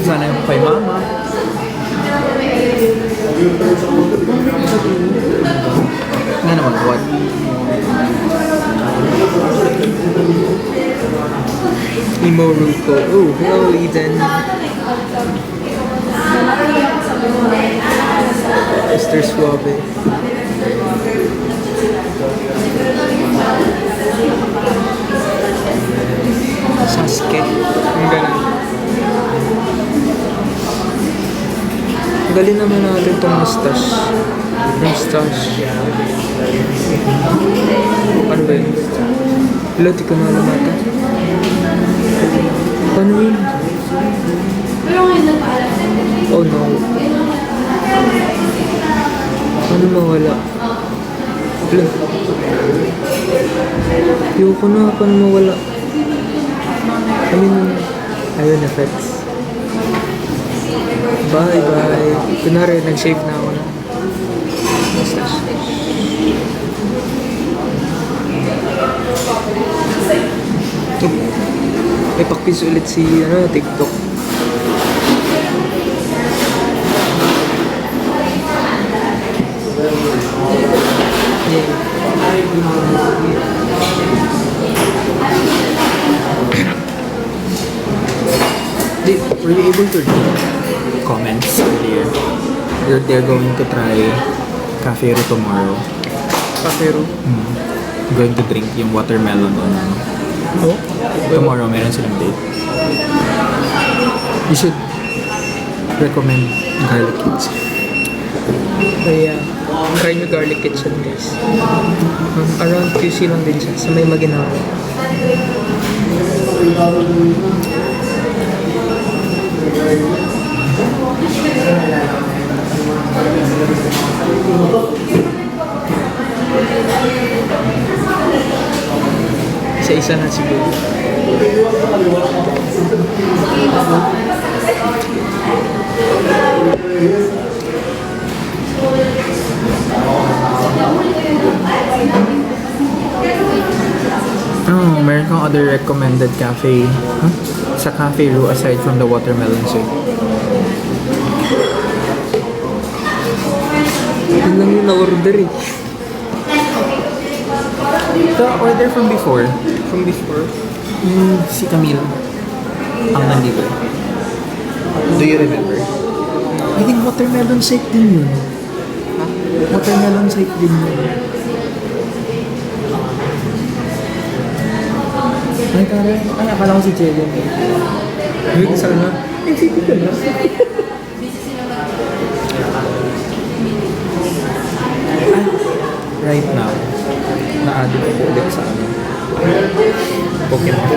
Sasanay yung kay mama. Nga naman, what? Emo Ruko. Oh, hello, Eden. Mr. Suave. Sasuke. Ang galing. Tanggalin naman natin itong mustache. Mustache. Ano ba yun? Wala, di ko na alam ata. Paano yun? Oh no. Paano mawala? Wala. Ayoko na. Paano mawala? I mean, ayun, effects. Bye-bye. Kunwari, nag-shave na ako na. Mustache. May pakpis ulit si TikTok. Were you able to read comments earlier? They're going to try Cafe Ro tomorrow. Pero, Going to drink yung watermelon on oh, tomorrow. Meron silang date. You should recommend garlic kids. kaya, try nyo garlic kitchen, guys. Around QC lang din siya, sa may Maginawa. Isa-isa na siguro. Oh, meron kang other recommended cafe sa Cafe Ro aside from the watermelon shake. Yun lang yung na-order eh. The order from before, From before. si Camille ang nandito. Do you remember? I think watermelon shake din yun. Watermelon shake din yun. Ay, taray. Ay, akala ko si Jelen. Wait, sana. Nag-city ka na. Right now, na-add ko ulit sa Pokemon.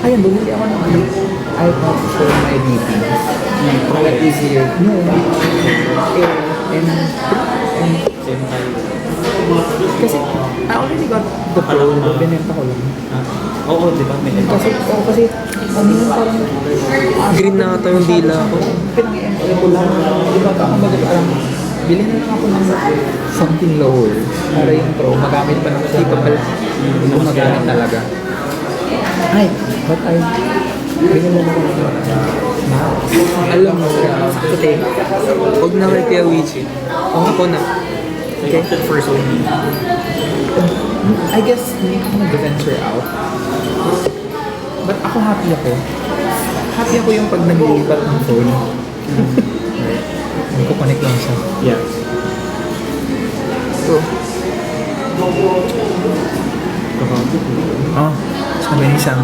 Ayun, bumili ako ng iPad for my DP. Para easier. No. Kasi, I already got the Pro, binenta ko lang. Oo, di ba? May Kasi, ano yun, parang, Green na ata yung dila ko. pinang-i-employ ko lang. Di ba, ako parang, bilhin na lang ako ng something lower para yung Pro magamit pa ng hindi pa pala gumagamit talaga. Ay, but bilhin mo ako ng Alam mo, puti. Huwag na kay Kuya Wichi. Ako na. Okay. First only. I guess hindi ko nag-venture out. But ako happy ako. Happy ako yung pag naglilipat ng phone. Nagko-connect lang siya. Yeah. So, Oh, sabi ni Sam,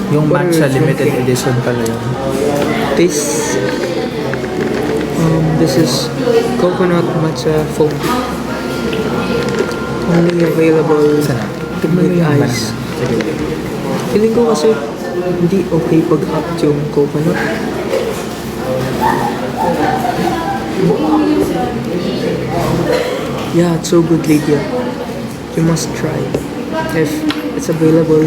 yung matcha limited edition pala yun. this is coconut matcha foam. Only available Sana. Tignan mo with yung ice. banana. Feeling ko kasi hindi okay pag hot yung coconut. Yeah, it's so good, Lydia. You must try if it's available.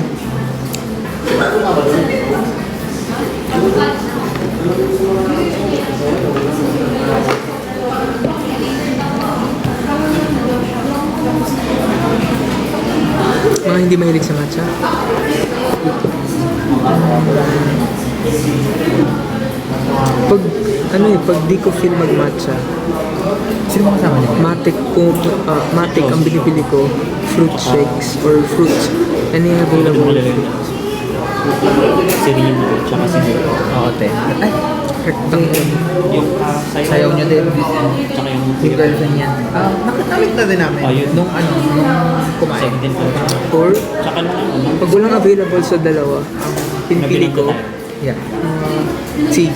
Mga hindi mahilig sa matcha. Pag pag di ko feel mag-matcha, Sino mo kasama niyo? matic ang binibili ko, fruit shakes or fruits. Any available. Si Rino, tsaka si Miro. Oo, te. Ay, Yung sayaw niyo din. Tsaka yung Yung girlfriend niya. Nakatamit na din namin. Ayun. Nung kumain. Second din po. Or, Tsaka lang pag walang available sa dalawa, ang pinipili ko, Yeah. tea.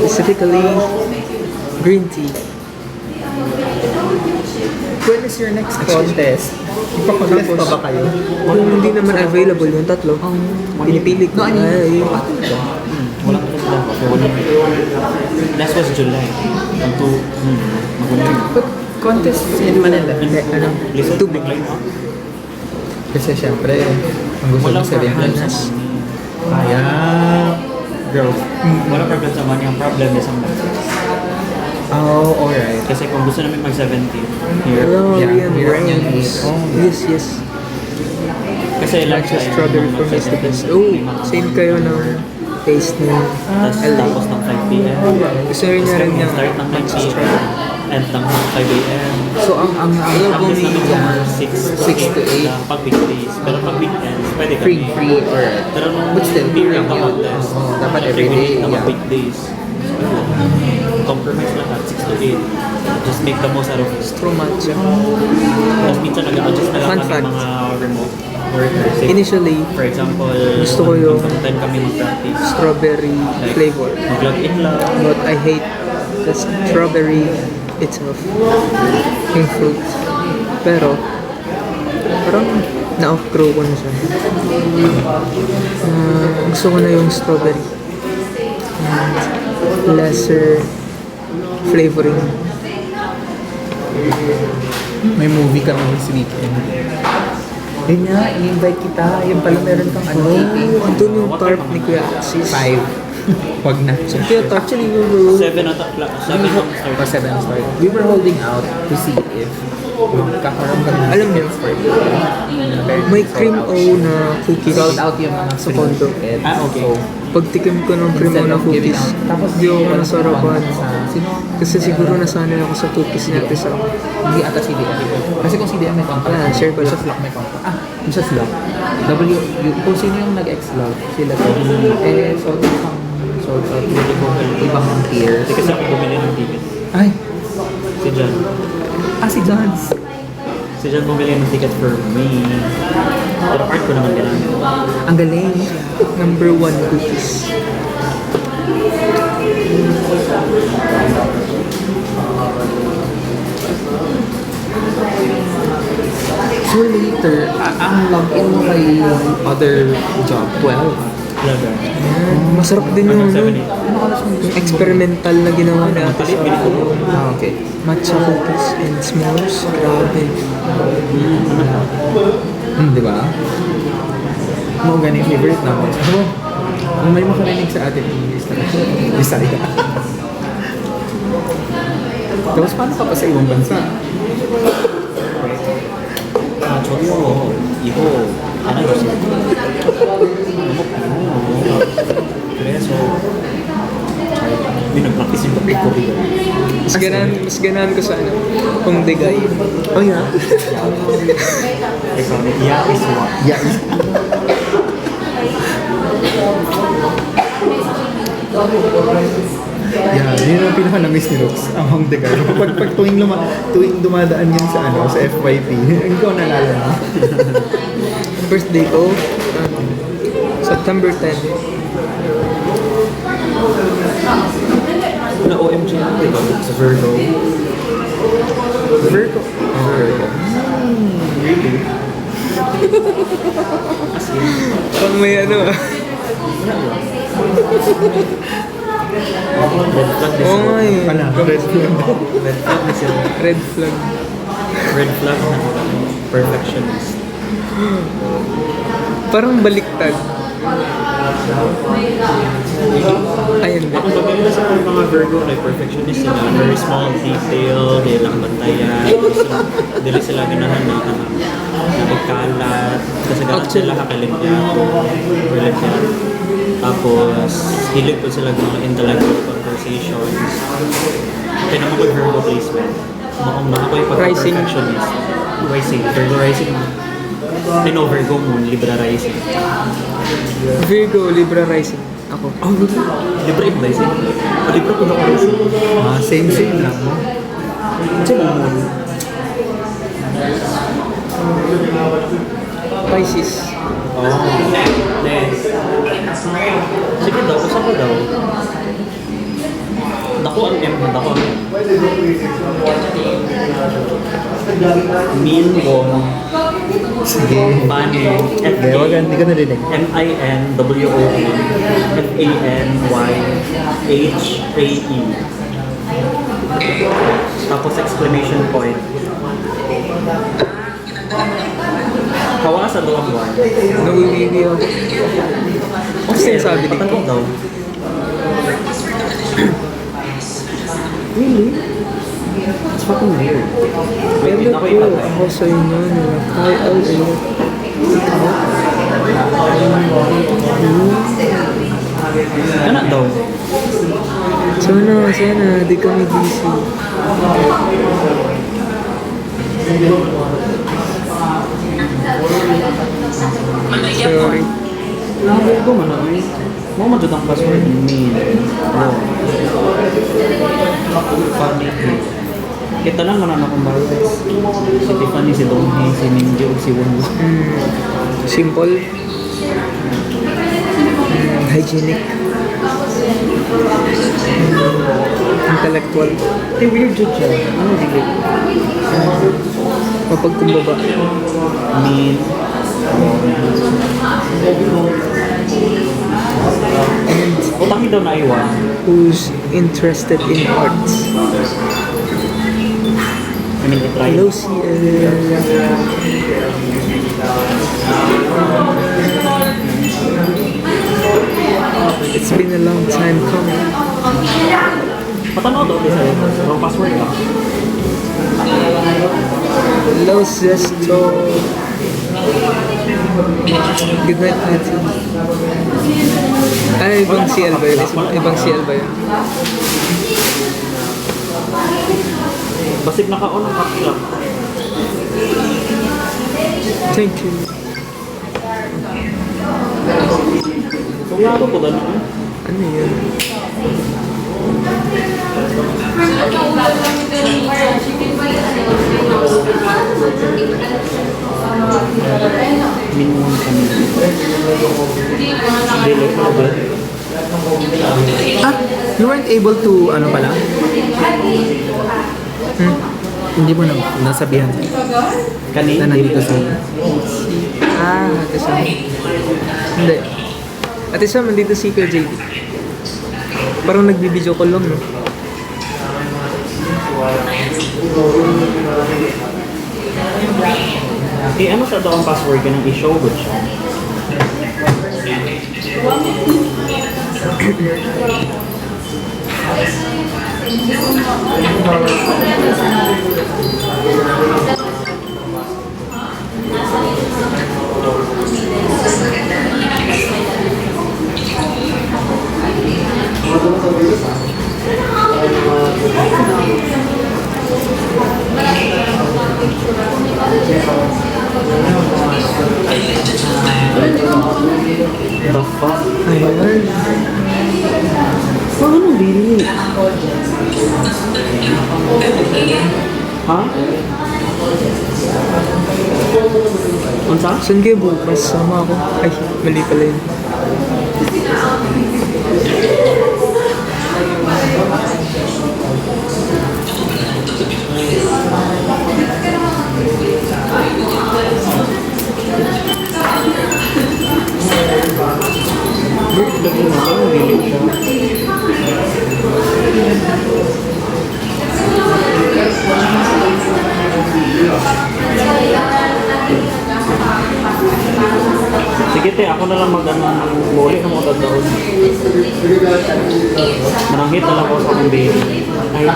Specifically, green tea. When is your next contest? Ipa-contest pa ba kayo? Kung hindi naman available yung tatlo, pinipili ko. Ay, Wala ko sa dako. So, wala. Last was July. Ang magulang. But contest in Manila. ano, Listen, tubig. big line, no? Kasi syempre, ang gusto Wala mo sa problem sa Pilipinas. money. Kaya, growth. Wala problem sa money. Ang problem is ang budget. Oh, alright. Kasi kung gusto namin mag-17 here, Oh, Yeah, yan, we're right. in it. Oh, Yes, yes. kasi last Just strawberry for me is the best. Oh, same kayo ng taste ng LA. Tapos ng 5 p.m. Gusto rin niya rin yung Start ng 9 p.m. and ng 5 a.m. So, ang Tapos namin sa yan, 6 6 to 8. Pag weekdays. Pero pag weekends, pwede free, kami. free, or Pero nung but still, period lang ng yun. contest, Oo, dapat syempre, everyday, we need naman yeah. weekdays. Compromise lahat, 6 to 8. Just make the most out of it. True matcha. Tapos minsan nag-adjust na lang Fun kami fact. mga remote workers. Initially, For example, gusto ko yung sometime kami mag-practice. strawberry flavor. Mag-log in lang. But I hate the strawberry itself. Yung fruit. Pero, parang na-outgrow ko na siya. Gusto ko na yung strawberry. Lesser flavoring. May movie ka naman this weekend. Yun nga, i-invite kita. Yun pala meron kang ano, Andun yung tarp ni Kuya Axis. 5. Wag na. So, Kuya, actually, we were 7 at 7 ang start. Or 7 start. We were holding out to see if kakaroon kami ng Alam niyo, tickets for you. may cream O na cookies. Sold out yung mga Sa condo. tickets. Ah, okay. So, Pagtikim ko ng cream O instead na of giving cookies, out, tapos hindi ako nasarapan. Sino? Kasi siguro nasanay ako sa cookies ni Ate Sam. Hindi ata CDM. Kasi kung CDM may contract. Ah, share ko lang. Just Lock may contract. Just Lock. Kung sino yung nag-ex-Lock, sila to. Sold out yung ibang tiers. Hindi kasi ako bumili ng ticket. Ay! Si John. Si Johns! Si John bumili ng ticket for me. Pero art ko naman ginamit. Ang galing. Number 1 cookies. So later, ang login mo kay other job, 12. Talaga. Masarap din yung, Hanggang ano, 7 yung experimental na ginawa ni Ate Palit, Sam. bili ko. Okay. Matcha cookies and s'mores. Grabe. Di ba? Mga ganun yung favorite namin. Ano? Kung may makarinig sa atin, Bisaya. Tapos paano ka pa sa ibang bansa? 저기요, 이거 안 해주세요. 너무 그래서 nag-practice yung topic ko rin. Mas ganahan ko sa ano, Kung Digay. Oh yeah? Ikaw, yeah is what? Yeah. Yeah, yun ang pinaka-na-miss ni Lux, ang Hong Degar. Pag tuwing dumadaan yan sa sa FYP, ikaw nalala mo. Birthday ko, September 10. Na OMG na, di ba? Sa Virgo. Virgo. Virgo. Really? Pag may ano, Red flag na oo nga eh. Pala, red flag. Red flag na sila. Red flag. Red flag na perfectionist. Parang baliktad. Ayun ba? Ako maganda sa mga Virgo, like perfectionist sila. Very small detail, hindi lang bantayan. Dili sila ganahan na ikalat. Kasi ganahan sila kakalimpyato. Limpyato. Tapos, hilig po sila ng intellectual conversations. Kaya naman mag Virgo placement. Maong na ako yung Rising. pagka-perfectionist. Rising. Virgo rising. I know Virgo moon, Libra rising. Virgo, Libra rising. Ako. Oh, really? Libra yung rising? O Libra po na rising? Same lang mo. Kasi moon. Pisces. Oh. Sige daw, kasama daw. Ako ang M, ako ang M. Min Wong. Sige. Mane. Hindi, wag ka, hindi ka narinig. MINWON FANYHAE. Tapos exclamation point. Hawa sa dalawang buwan. Nawiwiwi ako. Ano sinasabi dito? Patanong daw. Really? It's fucking weird. Wait, Pero ako po, itatay. ako sa inyo nila. KLL. Ano daw? Sana, di kami busy. Sorry. Labo ko man ako eh. Mo mo ang password ni Funny. Kita lang man akong Martes. Si Tiffany, si Donghae, si Minji, ug si Won. Simple. Hygienic. Intellectual. Ito weird jud siya. Ano dili? Mapagkumbaba. Min. And Utang daw na iwan. who's interested in arts. I mean, try. Hello, CL. It's been a long time coming. Patanaw daw di sa wrong password ka. Hello, Zesto. Good night, Ate. Ay, ibang CL ba yun? Ibang CL ba yun? Basig naka-on ang kapila. Thank you. So, yaro ko dala. Ano yun? Minimum kami. Dili ko ba? Ah, you weren't able to, ano pala? Hindi mo na nasabihan Kani, na nandito sa... Ate Sam. Hindi. Ate Sam, nandito si Kuya JD. Parang nagbibideo call lang, no? Eh, ano sa daw ang password ka nang i-show ko siya? The fuck? Ayan. Paano dili? Ha? Unsa? Saan kayo bukas? Sama ako. Ay, mali pala yun. Wait, lagi na ako, dili siya. Sige te, ako na lang mag-ano, muli ka mo tagdaon. Mananghit na lang ako sa akong baby. Ay,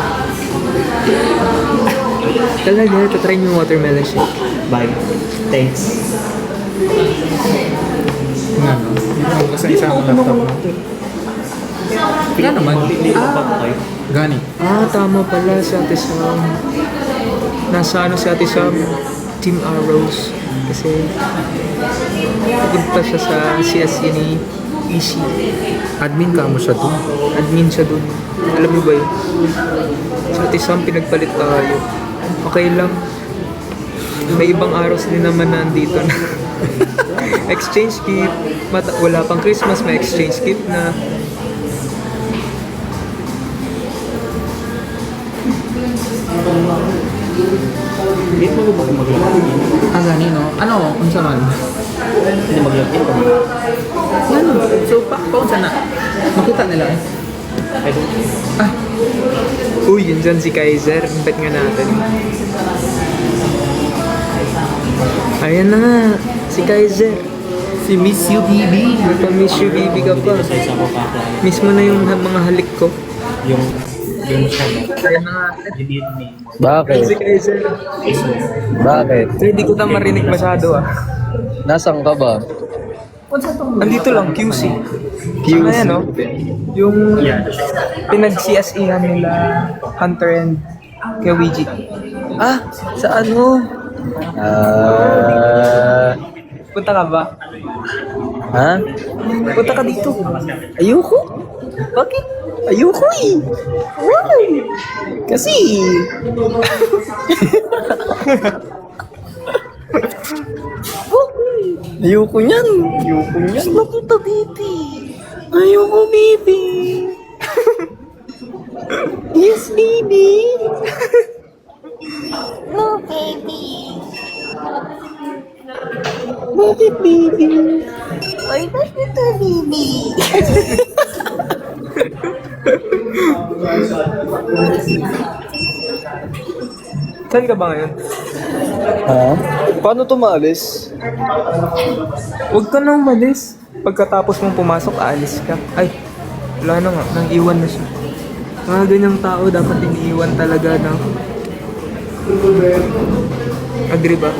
Talaga, tatry niyo yung watermelon shake. bye. Thanks. Nga, no? Hindi mo sa isang laptop mo. Nga naman. Hindi ko pa type. Gani. Tama pala si Ate Sam. Nasa ano si Ate Sam? Team Arrows. Kasi pupunta siya sa CSE ni EC. Admin ka mo siya dun. Admin siya dun. Alam mo ba yun? Sa Ate Sam, pinagpalit tayo. Okay lang. May ibang Arrows din naman na andito na. Exchange gift. Wala pang Christmas, may exchange gift na. Hindi mo ba mag-login? Ah, gani, no? Ano? Unsa man? Hindi mag-login ka. Yan. So, paunsa na? Makita nila eh. I don't know. Ah, Uy, yun dyan si Kaiser. Impet nga natin. Ayan na nga. Si Kaiser. si Miss UBB. Napamiss you, baby ka pa. Dito sa isa ko pa. Miss mo na yung mga halik ko. Yung siya. Ayan na nga. You need me. Si Bakit? Kaiser. Bakit? Hindi ko na marinig masyado ah. Nasaan ka ba? Andito lang, QC. QC. Ano yan, no? Yung pinag-CSE-han nila Hunter and Kawiji. Ah, sa ano? Punta ka ba? Ha? Punta ka dito. Ayoko. Bakit? Ayoko eh. Why? Kasi... Ayoko niyan. Ayoko niyan. Nakita, baby. Ayoko, baby. Yes, baby. No, baby. Bakit, baby? Why not ito, baby? Saan ka ba ngayon? Ha? Paano tumalis? Huwag ka nang umalis. Pagkatapos mong pumasok, aalis ka. Ay, wala na nga. Nang iwan na siya. Mga ganyang tao, dapat iniiwan talaga na. Agree ba?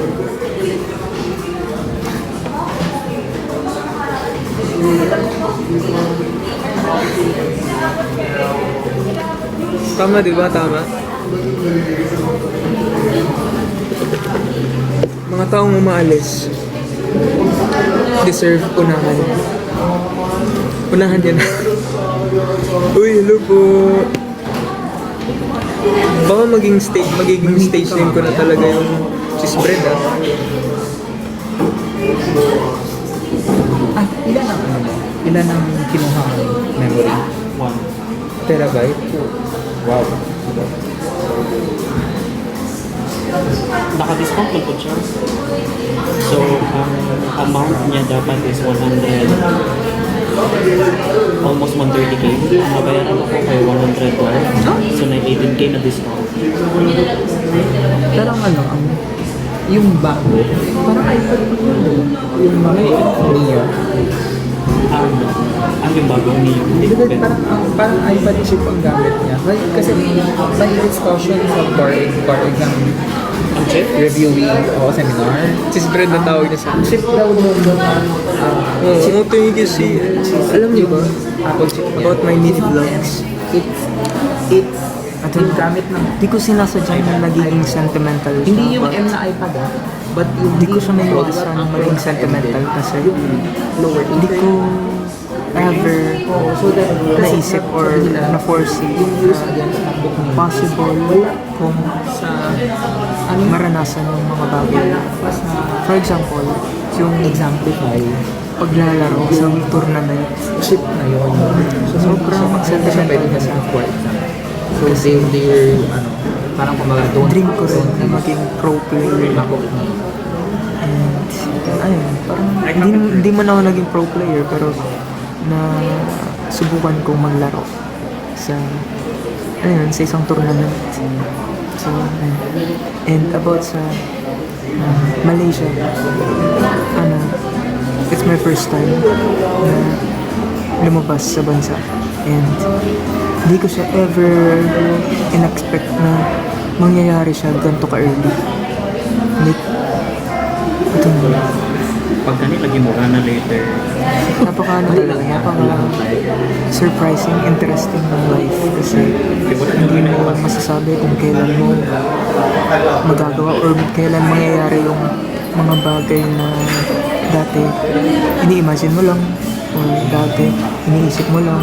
Tama, di ba? Tama. Mga taong umaalis, deserve unahan. Unahan yan. Uy, hello po. Baka magiging stage name ko na talaga yung cheese bread ah. Ah, ilan ang ano mo? Ilan ang kinuha mo memory? 1 Terabyte. Wow. Naka-discount lang po siya. So, ang amount niya dapat is 100, almost 130k. Ang nabayaran ako kay $100. So, na 18k na discount. Pero ano, yung bago, parang iPad pa yun. Yung mga Neo. Ang yung bagong niyo. Di ba parang iPad chip ang gamit niya? Kasi may discussion sa bar exam Ang chip? reviewing o seminar. Cheese bread na tawag niya sa akin. Chip daw doon Oo, ito yung kasi, alam niyo ba, Apple chip niya. about my meat vlogs. At yung gamit ng Di ko sinasadya na nagiging sentimental siya. hindi yung but M na iPad but yung Hindi ko siya naiwasan na maging sentimental kasi hindi ko ever naisip or na-foresee na possible kung maranasan yung mga bagay. For example, yung exemplify paglalaro sa tournament. chip na yun. So, Sobrang sentimental sentimental ka sa for example. So, they're, parang kumaga, don't Dream ko rin na maging pro player. ako. And ayun, parang hindi man ako naging pro player pero na subukan kong maglaro sa sa isang tournament. So, ayun. And about sa Malaysia, it's my first time na lumabas sa bansa. And hindi ko siya ever in-expect na mangyayari siya ganito ka-early. Like, ito na. Pag ganit, lagi mo na later. Surprising, interesting ng life kasi hindi mo masasabi kung kailan mo magagawa or kailan mangyayari yung mga bagay na dati ini-imagine mo lang or dati iniisip mo lang.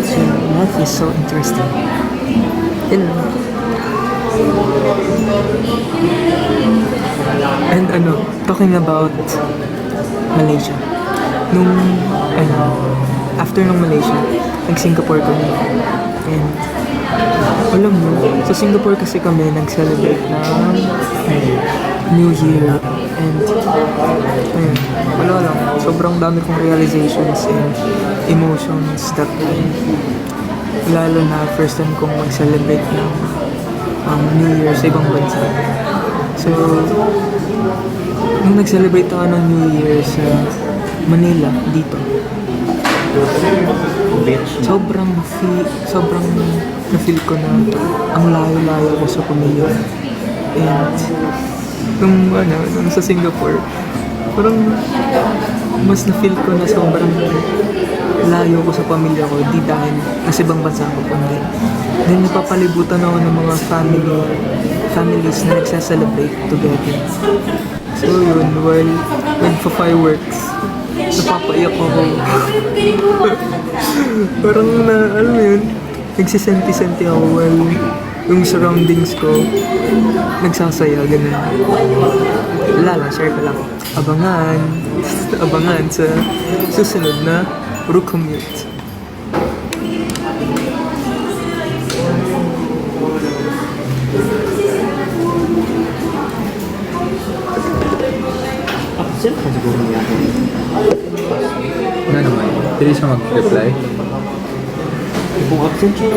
So, life is so interesting. Yun lang. And talking about Malaysia. After nung Malaysia, nag-Singapore kami. And Alam mo, sa Singapore kasi kami nag-celebrate ng New Year. And, ayun, wala lang. Sobrang dami kong realizations and emotions that time. Lalo na first time kong mag-celebrate ng New Year sa ibang bansa. So, nung nag-celebrate ako ng New Year sa Manila, dito, sobrang na-feel ko na ang layo-layo ko sa pamilya. And nung sa Singapore, parang mas na-feel ko na sobrang layo ko sa pamilya ko, di dahil nasa ibang bansa ako kundi. Then napapalibutan ako ng mga families na nagsa-celebrate together. So yun, while nagpa-fireworks, napapaiyak ako. Parang alam mo yun, nagsisenti-senti ako while yung surroundings ko nagsasaya, ganun. Wala lang, share ko lang. Abangan sa susunod na Rucommute. Absent ka siguro niya. Ano naman? Hindi siya mag-reply. Kung absent siya,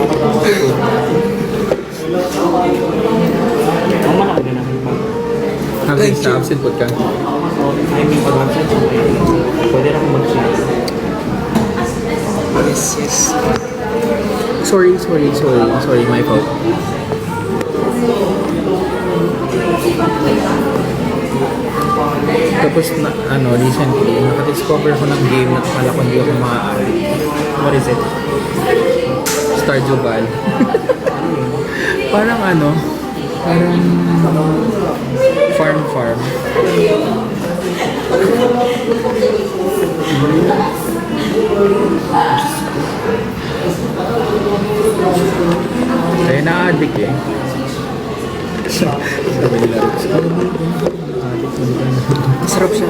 ang malaki na namin pa. Absent siya, absent po ka. I mean, pag absent siya, pwede na akong mag-share. Yes. Sorry, my fault. Tapos recently, nakadiscover ko ng game na akala ko hindi ako maaari. What is it? Stardew Valley. parang farm. Kaya na-addict eh. Sabi nila, Masarap siya.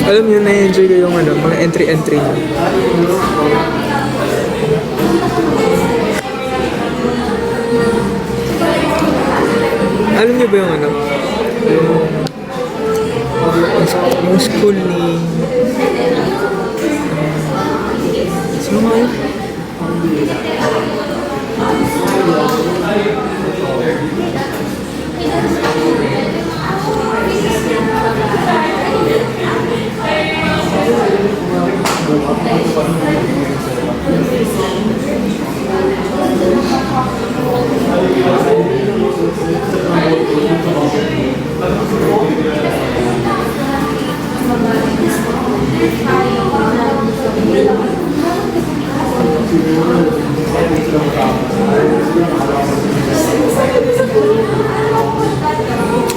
Alam niyo, na-enjoy ko yung mga entry niya. Alam niyo ba yung yung school ni sino nga yun?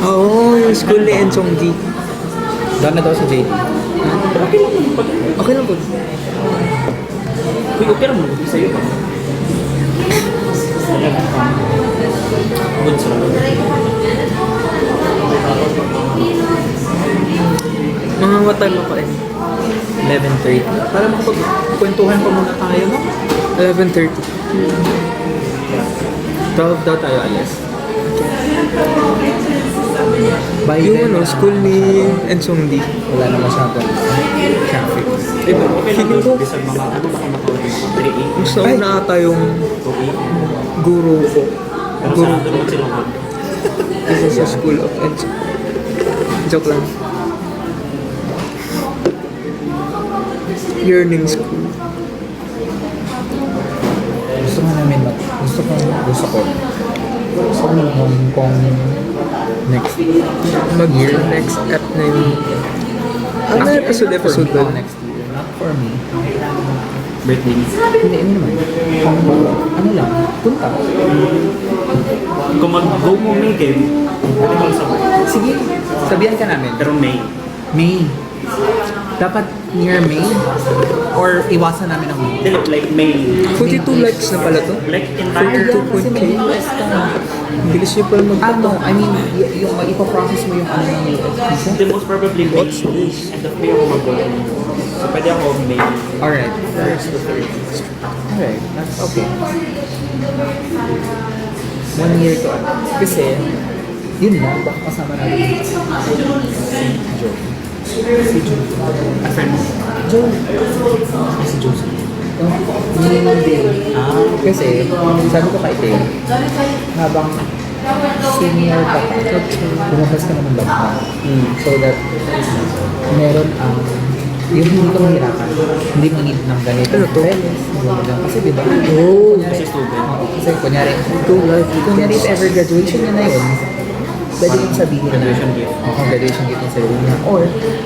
Oo, yung school ni Enchong G. doon na daw sa JD. Okay lang po. Uy, okay naman. Sa'yo pa. Good sir. Mga what time ako eh? 11:30. Para makapagkwentuhan pa muna tayo, no? 11:30. 12 daw tayo alis. By Yung then, school ni Enchong D. wala na masyadong traffic. Diba? Feeling ko, Bisag mga ano ba kayo mga 3 gusto ko na ata yung guru ko. Pero sa atin naman sila mag. Isa sa School of Enchong. Joke lang. Yearning school. Gusto ko Hong Kong next Next app na yung... Ano episode ba? next year. Not for me. Birthday. Hindi naman. Ano lang, punta. Kung mag-go mo May game, pwede kang sabay. Sige, sabihan ka namin. Pero May. May. Dapat near May? Or iwasan namin ang May? Like May. 42 likes na pala to. Like entire. 42.k. US ka. Ang bilis niyo pala No, magtato. I mean, yung ipaprocess mo yung ano ng US visa. The most probably May and the free ako mag-go. So pwede ako May. Alright. First to third. Alright, that's okay. 1 year to ano. Kasi, yun lang, baka kasama natin si Joe. Si Joe. A friend mo? Joe. Si Joseph. Hindi. Kasi, sabi ko kay Tay, habang senior ka pa, lumabas ka naman lang so that meron ang yung hindi ka mahirapan, hindi mangid ng ganito. Ano to? Kasi diba? Oh, Kasi student. Kasi kunyari, go live. kunyari if ever graduation niya na yun, pwede yung sabihin na Graduation gift. graduation gift yung sabihin niya. Or,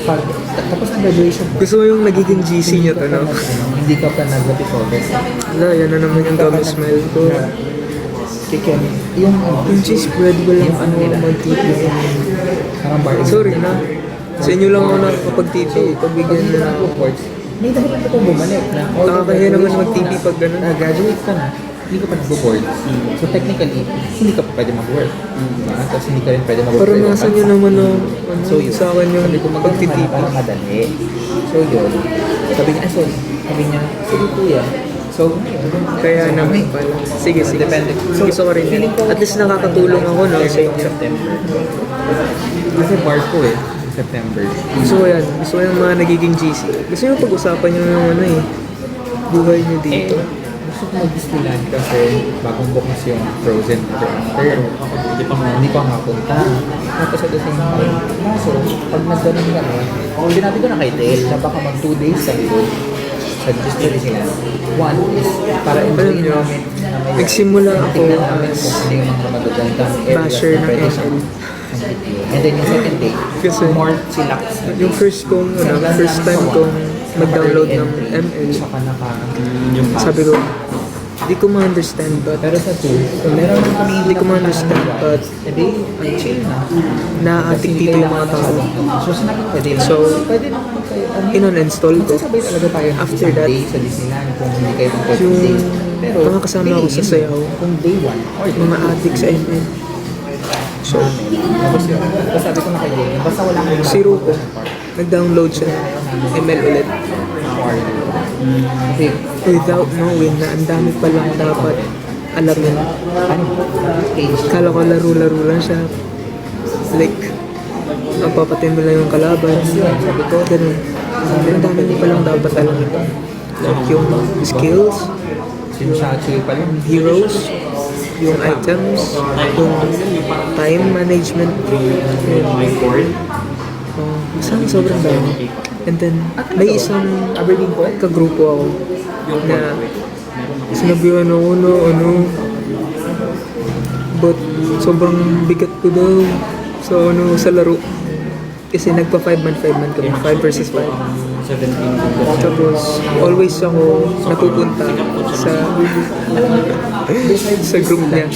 pag tapos ang graduation, Gusto mo yung nagiging GC niyo to, no? Hindi ka pa nag-resolve. Wala, yan na naman yung gummy smile ko. Chicken. Yung Yung cheese bread, walang yung ano nila. magtitip. Parang bar. Sorry na. Sa inyo lang ako nakakapag-TV. Pagbigyan na ako. reports. May dahilan ka pang bumalik na. Nakakahiya naman mag-TV pag ganun. Graduate ka na, hindi ka pa nag-board. So technically, hindi ka pa pwede mag-work. Diba? Tapos hindi ka rin pwede mag-work. Parang nasa nyo naman ang So yun. sa akin yung Sabi ko, pag-TV. Parang madali. So yun. Sabi niya, sabi niya, sige kuya. So, Kaya naman pala. Sige, sige. Depende. So, gusto ko rin yan. At least nakakatulong ako, no? Sa inyo. September. Kasi bar ko eh. September. Gusto ko yan. Gusto ko yung mga nagiging GC. Gusto nyo pag-usapan nyo yung ano eh. Buhay nyo dito. Gusto ko mag-Disneyland kasi bagong bukas yung Frozen after. Hindi pa makapunta. Tapos at the same time, so, pag nagdanon ka na, sinabi ko na kay Tel na baka mag 2 days kami doon sa Disneyland. One is para enjoy Alam nyo, namin na may nagsimula ako tingnan namin as kung ano yung mga magagandang basher ng pwede ML. siyang And then yung second day, Kasi more chillax. yung first time kong mag-download ng ML, Saka naka... sabi ko, di ko ma-understand but Pero sa 2, meron lang kami Hindi ko ma-understand, but hindi, ang chill na. na-addict dito yung mga tao. So, sinabi ko, pwede So, pwede naman magkayo. in-uninstall ko. Magsasabay talaga tayo ng After isang that, day sa Disneyland kung hindi kayo ng 30 yung days. Pero, mga kasama ko sa piliin sayaw, kung day 1 or day mga addict sa ML. So, Tapos yun. Tapos sabi ko na kay Jay, basta wala kang si Ruko, nag-download siya ng ML ulit. Okay. Without knowing na ang dami palang dapat alamin. Ano? Age. Kala ko laro-laro lang siya. Like, ang papatin mo lang yung kalaban. Sabi ko, ganun. Ang dami mo palang dapat alamin. Like yung skills, Sinusachoy pa lang. heroes, yung items, yung time management, My board. sobrang dami. And then, may isang Aberdeen ko eh. kagrupo ako na sinabihan ako na ano, but sobrang bigat ko daw sa laro. Kasi nagpa 5-man kami, 5 versus 5. 17. Tapos, always ako napupunta sa group niya,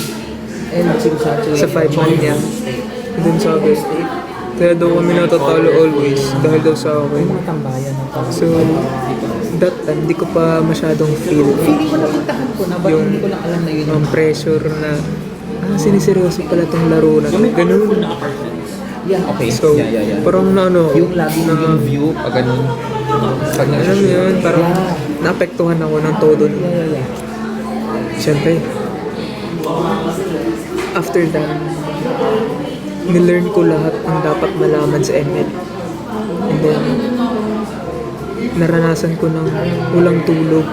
And sinusachoy. sa 5-man niya. And then sabi, kaya daw kami natatalo always dahil daw sa akin. Mga tambayan ng pag- So, that time, di ko pa masyadong feel Feeling ko napuntahan ko na, ba't yung hindi ko lang alam na yun ang pressure na siniseryoso pala tong laro na to. Ganun. Yeah, okay. So, yeah. parang na ano, Yung lagi na, yung view, pag ganun. Pag alam mo yun, parang naapektuhan ako ng todo. Yeah. Siyempre, after that, nilearn ko lahat ang dapat malaman sa ML. And then, naranasan ko ng walang tulog.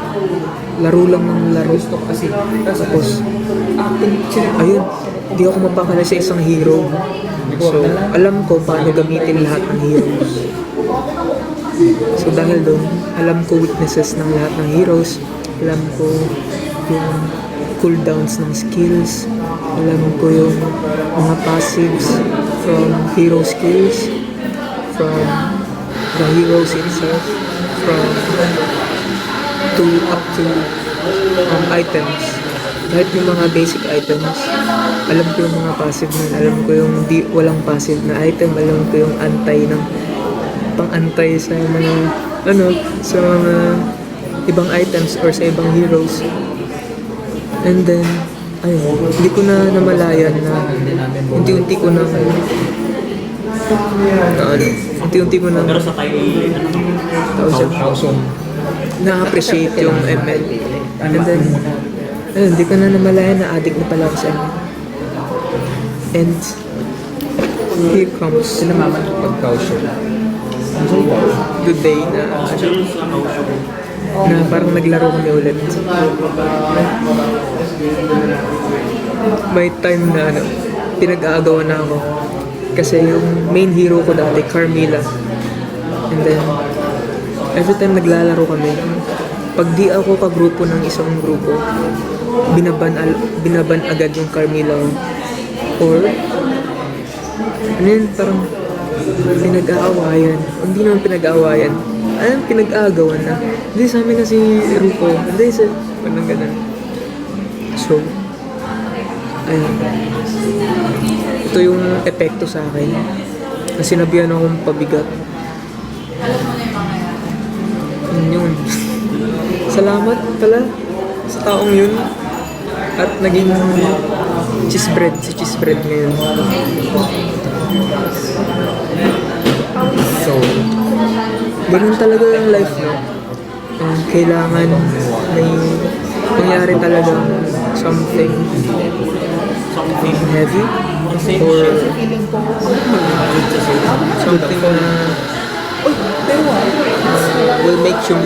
Laro lang ng laro. Gusto ko kasi. Tapos, ayun, di ako mapakala sa isang hero. So, alam ko paano gamitin lahat ng heroes. So, dahil doon, alam ko weaknesses ng lahat ng heroes. Alam ko yung cooldowns ng skills. Alam ko yung mga passives from hero skills, from the heroes itself, from up to items. Kahit yung mga basic items, alam ko yung mga passive na, alam ko yung walang passive na item, alam ko yung pang-antay sa mga sa mga ibang items or sa ibang heroes. And then ay, hindi ko na namalayan na unti-unti ko na unti-unti ko na Pero sa tayo, na-appreciate yung ML. And then, ayun, hindi ko na namalayan na addict na pala ako sa ML. And here comes Pag-caution. the day na parang naglaro kami ulit. May time na pinag-aagawan na ako. Kasi yung main hero ko dati, Carmilla. And then, every time naglalaro kami, pag di ako kagrupo ng isang grupo, binaban agad yung Carmilla ko. Or, ano yun, parang pinag-aawayan. Hindi naman pinag-aawayan. Ayun, pinag-aagawan na. Hindi sa amin na si Ruko. Hindi sa... Parang ganun. So, ayun. Ito yung epekto sa akin. Na sinabihan akong pabigat. Yun. Salamat pala sa taong yun. At naging cheese bread. Si cheese bread ngayon. So, ganun talaga yung life, no? Kailangan may mangyari talaga something heavy or something na will make you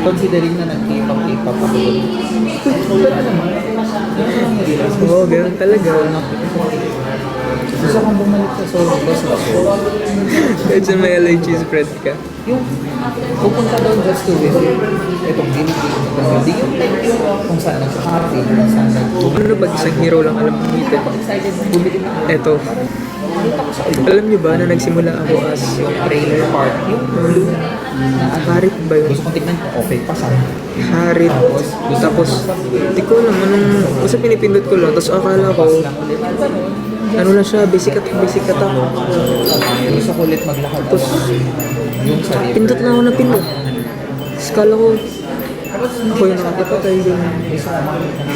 Considering na nag-K-pop ako doon. oo, ganun talaga. Gusto kong bumalik sa solo ko sa solo. Kahit sa may LA cheese bread ka. Yung pupunta doon just to visit itong hindi yung like yung kung saan nag-shopping, kung saan Ano ba isang hero lang alam mo dito? excited bumili na Eto. Alam niyo ba na nagsimula ako as trailer park yung blue na Harit ba yun? gusto kong tignan kung okay pa sa Harit. Tapos, di ko alam anong... Kasi pinipindot ko lang. Tapos akala ko, ano na siya, basic attack. gusto ko ulit maglakad Tapos, yung sa river. pindot na ako na pindot. Tapos kala ko, ako yung nakakapatay yun.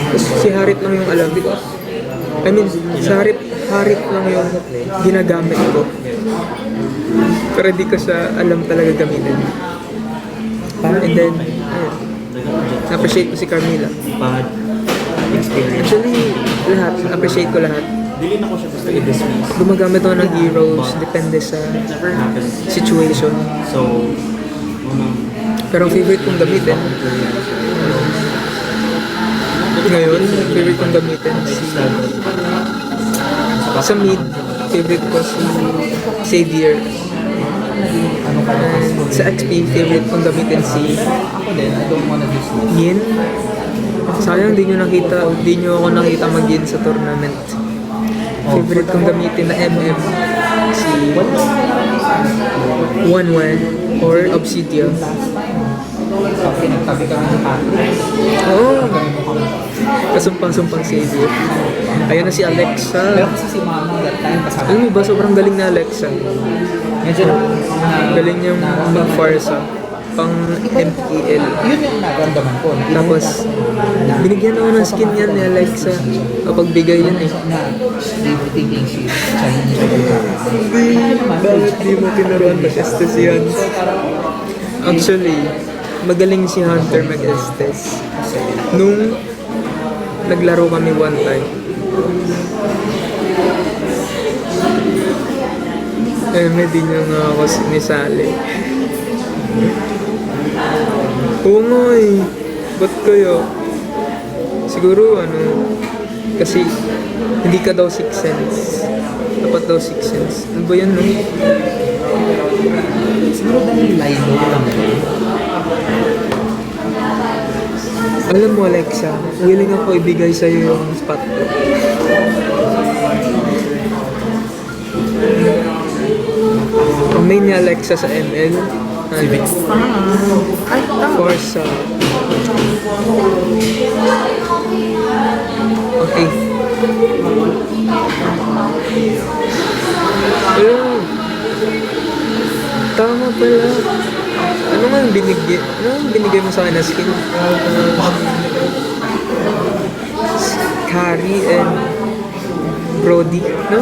Tapos si Harit lang yung alam. I mean, si Harit lang yung ginagamit ko. Pero di ko siya alam talaga gamitin. And then, ayun. Na-appreciate ko si Carmilla. bad experience. Actually, lahat. Appreciate ko lahat. Dili na ko siya gusto i-dismiss. Gumagamit ako ng heroes. Depende sa Never happened. situation. So, Pero ang favorite kong gamitin, ngayon, favorite kong gamitin sa mid, favorite ko si Xavier. And sa XP, favorite kong gamitin si Ako din, I don't wanna dismiss. Yin. Sayang di nyo ako nakita mag-Yin sa tournament. Favorite kong gamitin na MM si Wanwan or Obsidian. Pag pinagtabi kami sa Patrick, Oo. Kasumpang-sumpang Xavier. Ayun na si pero Alexa. kasi si Mama that time kasama. Alam mo ba, sobrang galing na Alexa. Medyo Galing niyang mag-farsa. Pang MPL. yun yung naramdaman ko. Tapos, binigyan ako ng skin yan ni Alexa. Kapag bigay yan eh. Na they were thinking she's Chinese. Bakit di mo tinuruan mag-estes yan? Actually, magaling si Hunter mag-estes. Nung naglaro kami one time, di niya nga ako sinisali. Oo nga eh. Ba't kaya? Siguro kasi hindi ka daw 6 cents. Dapat daw 6 cents. Ano ba yan, no? Siguro dahil Lilo lang yun. Alam mo, Alexa, willing ako ibigay sa'yo yung spot ko. Ang main ni Alexa sa ML, Forza. Okay. Ayun. Tama pala. Ano nga yung binigay mo sa akin na skin? Carrie and Brody, no?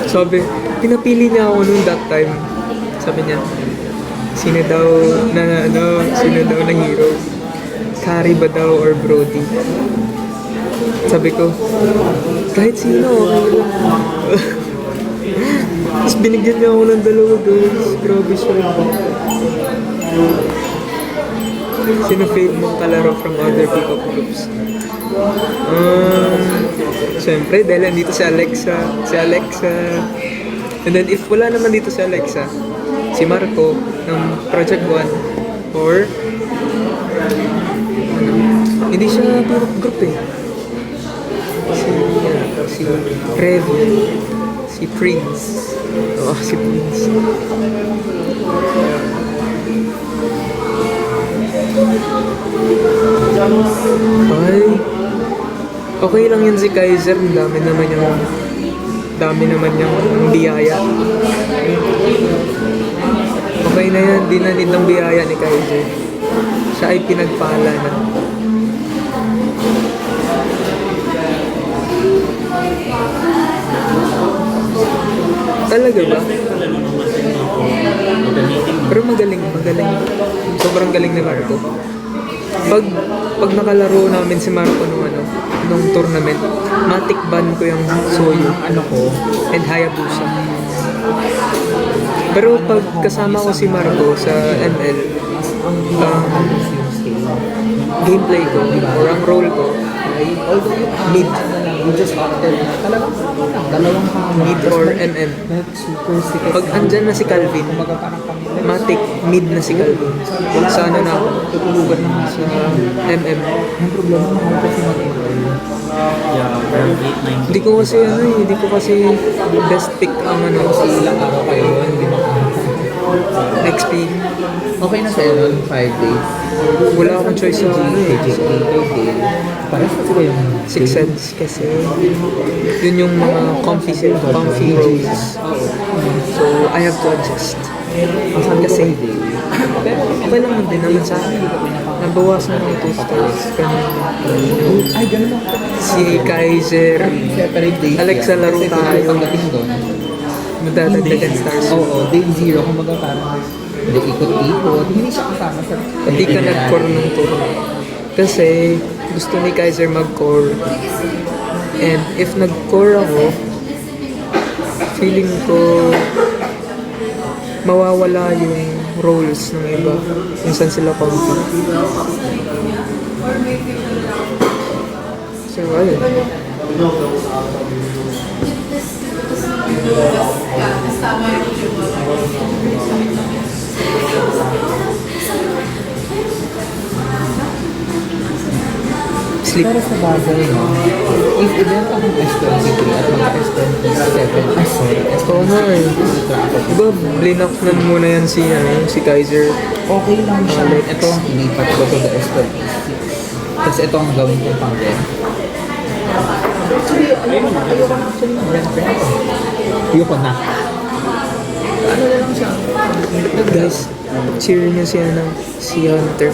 Sabi, pinapili niya ako noon that time. Sabi niya, sino daw na hero? Carrie ba daw or Brody? Sabi ko, kahit sino, okay lang. Tapos binigyan niya ako ng dalawa, guys. Grabe siya. Sino fave mong kalaro from other P-pop groups? Siyempre, dahil nandito si Alexa. And then, if wala naman dito si Alexa, si Marco ng Project 1, or hindi siya P-pop group eh. Si Revi, si Prince. Si Prince. Ay, okay lang yun si Kaiser. Dami naman yung biyaya. Okay na yan, di na need ng biyaya ni Kaiser. Siya ay pinagpala na. Talaga ba? Pero magaling. Sobrang galing ni Marco. Pag nakalaro namin si Marco nung tournament, matik ban ko yung Soyo, and Hayabusa. Pero pag kasama ko si Marco sa ML, gameplay ko, or ang role ko, mid. Mid or MM. Pag andyan na si Calvin, matik mid na si Calvin. Sa ano na ako? Sa MM. Hindi ko kasi best pick ang Ilang araw kayo, hindi mo XP. okay na sa'yo nun, 5 days. Wala akong choice sa Parang kasi ba yung Six Sense kasi yun yung mga comfy roles. So, I have to adjust. Kasi, pero okay lang din naman sa akin. Nabawasan ng 2 stars. Ay, ganun lang. Si Kaiser, Separate days. Alexa, laro Kasi tayo. pagdating doon, Madadagdagan stars. oo, day 0, kumbaga parang hindi ikot-ikot. Hindi siya kasama sa... Hindi ka nag-core nung tour. Kasi gusto ni Kaiser mag-core. And if nag-core ako, feeling ko mawawala yung roles ng iba. Kung saan sila comfy. So, ayun. Sleep. Pero sa bagay, no? If event akong S23 at mag-S27, Oo nga eh. Diba, blinak na muna yan si Kaiser. okay lang siya. Ito ang ilipat ko to the S26. Tapos ito ang gawin kong pang rent. Actually, ayoko na actually ng rent. Ayoko na. Ano na lang siya? Guys, cheer niyo si Hunter.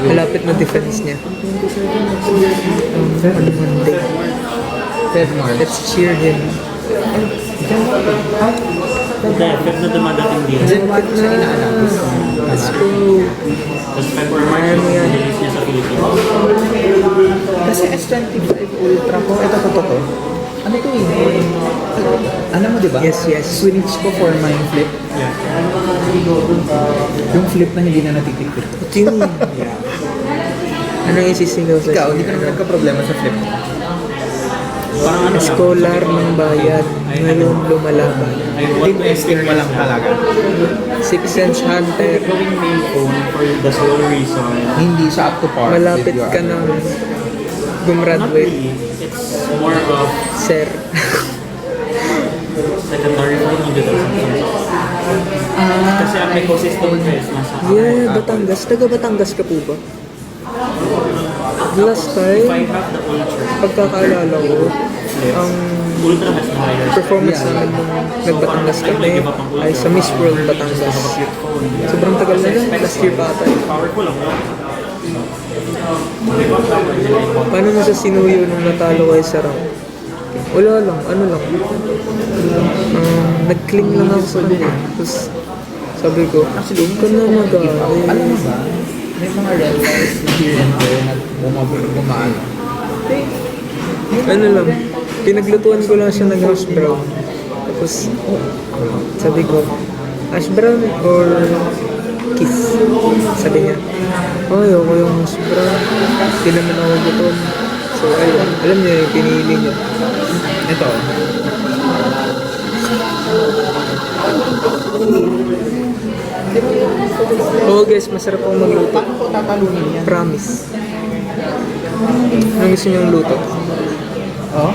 Malapit na defense niya. On Monday. Feb March. Let's cheer him. Feb na dumadating din. Malapit na. Let's go. Tapos February, March, Kaya mo yan. release niya sa Pilipinas. Kasi S25 Ultra ko, ito to. Ano to eh? Alam mo diba? Yes. Switch ko for my flip. Yeah. Yung flip na hindi na natitiktik. Ito yun. Anong isisigaw sa Ikaw, hindi ka naman nagka-problema sa flip. Parang ano lang. Scholar ng bayan. Ngayon lumalaban. Team testing mo lang talaga. Six Sense Hunter. Gawing main phone for the sole reason. Hindi siya up to par. Malapit with your ka other. ng Not gumraduate. really. It's more of Sir. secondary phone hindi ito Samsung. Kasi ang ecosystem ko is nasa Yeah, Batangas. Taga Batangas ka po ba? Last If I time, have the Ultra, pagkakaalala ko, ang Ultra has the higher performance namin nung nag-Batangas kami ay sa Miss World Batangas. Sobrang tagal na yun. Last year pa ata. powerful ang Paano mo sa sinuyo nung natalo kayo sa rank? Wala lang, ano lang. Nag-cling lang ako sa kanya. Tapos sabi ko, huwag ka na mag-aaway. Alam mo ba, may mga realize here and there na bumaano. Ano lang, pinaglutuan ko lang siya ng hash brown. Tapos sabi ko, hash brown or kiss? Sabi niya, ayoko yung hash brown. Hindi naman ako gutom. So ayun, alam niya yung pinili niya. Ito, Oo guys, masarap akong magluto. paano ko tatalunin yan? Promise. Anong gusto niyong luto? Oh?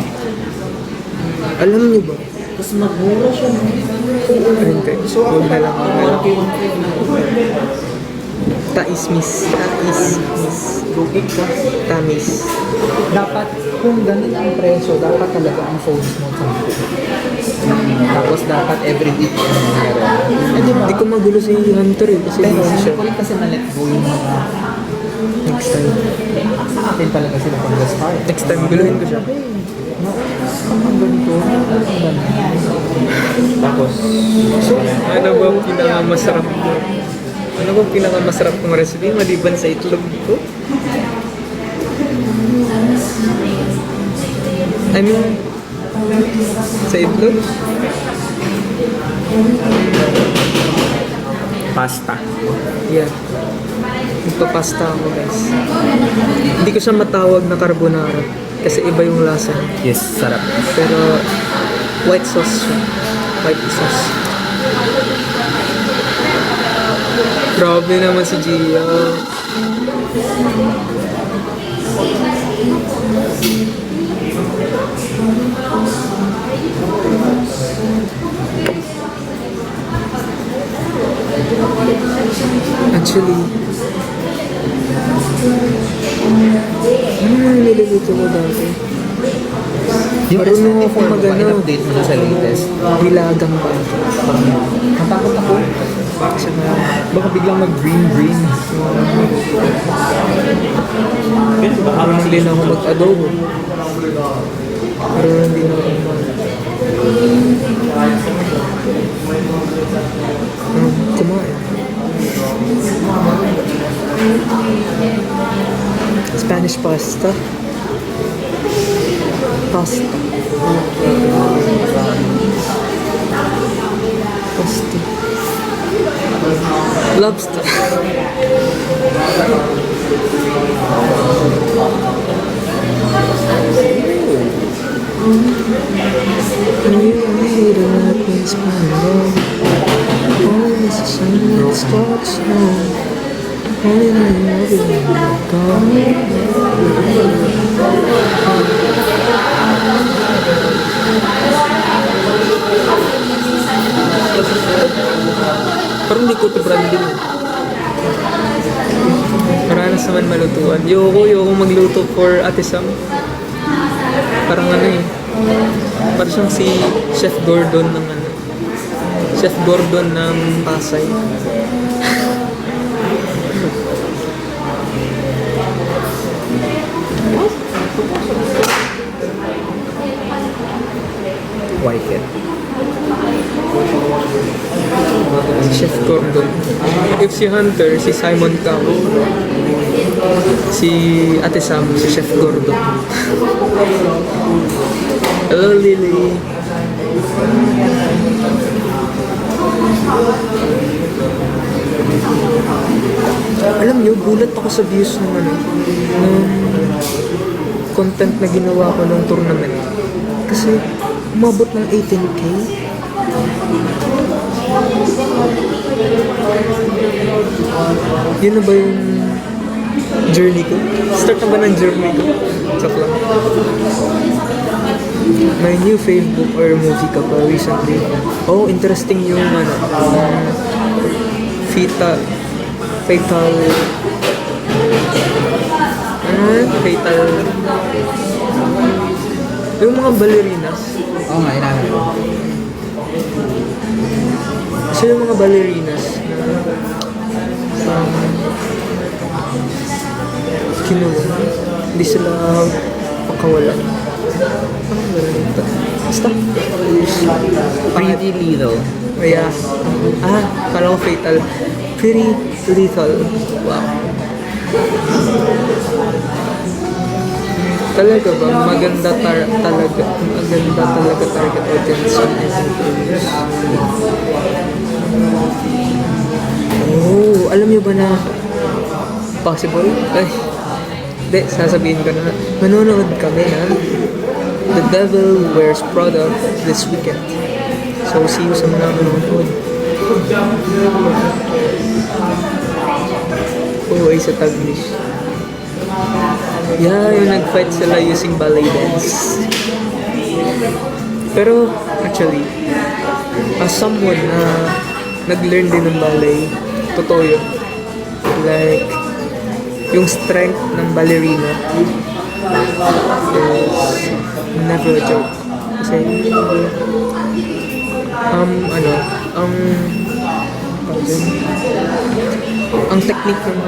Alam niyo ba? Tapos magmura siya. Hindi. Huwag na lang. Huwag na lang. Taismis. Taismis. Lugig ka. Tamis. Dapat, kung ganun ang presyo, dapat talaga ang phone mo sa Tapos dapat every week meron. Hindi ko magulo si Hunter eh. Kasi Pero busy hindi siya. ko rin kasi na-let go yung mga Next time. sa atin talaga sila pang start. Next time, guluhin ko siya. Ang ganito. Tapos, Ano ba ang pinakamasarap mo? Ano ba ang pinakamasarap kong recipe maliban sa itlog ko? I mean, sa itlog? pasta. Yeah. Magpapasta ako guys. Hindi ko siya matawag na carbonara kasi iba yung lasa. Yes, sarap. Pero white sauce siya. White sauce. Grabe naman si Gia. Actually, ano na niluluto ko dati? Yung Marunong ako S24 mo ba, mag-ano. in-update mo na sa latest? Bilagang ba? Natakot ako. Kasi nga, Baka biglang mag-green. marunong din ako mag-adobo. Marunong din ako kumain. Spanish pasta. Pasta. Pasta. Lobster. Parang hindi ko ito branding. Maranas naman malutuan. Yoko magluto for Ate Sam. Parang ano eh. Parang siyang si Chef Gordon ng ano. Chef Gordon ng Pasay. White. Si Chef Gordon. If si Hunter, si Simon Cowell. Si Ate Sam, si Chef Gordon. Hello, Lily. Alam niyo, gulat ako sa views ng ano, ng content na ginawa ko ng tournament. Kasi umabot ng 18K. Yun na ba yung journey ko? Start na ba ng journey ko? Chok lang. May new Facebook or movie ka pa recently. Oh, interesting yung ano, fatal, Yung mga ballerinas. Oo nga, inaano ko. Kasi yung mga ballerinas na kinuha, hindi sila pakawala. Basta. Pretty Little. Yeah. Parang fatal. Pretty lethal. Wow. Talaga ba? Maganda talaga target audience ng interviews. Oh, alam niyo ba na possible? Ay, hindi, sasabihin ko na. Manonood kami na The Devil Wears Prada this weekend. So, see you sa mga manonood. Oh, ay sa Taglish. Yeah, yung nag-fight sila using ballet dance. Pero, actually, as someone na nag-learn din ng ballet, totoo yun. Like, yung strength ng ballerina is never a joke. Kasi, ang technique ng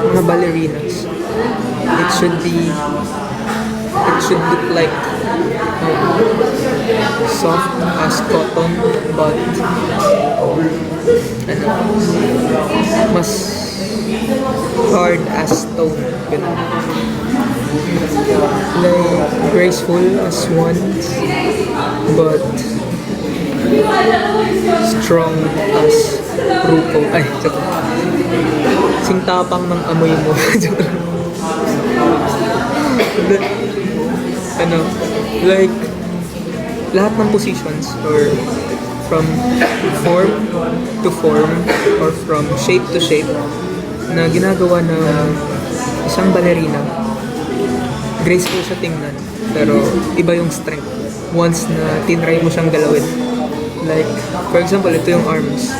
mga ballerinas, it should look like soft as cotton, but mas hard as stone. Ganun. Like graceful as wands, but strong as RuPaul. Ay, joke. Sing tapang ng amoy mo. Like, lahat ng positions or from form to form or from shape to shape na ginagawa ng isang ballerina, graceful siya tingnan, pero iba yung strength once na tinry mo siyang galawin. Like, for example, ito yung arms.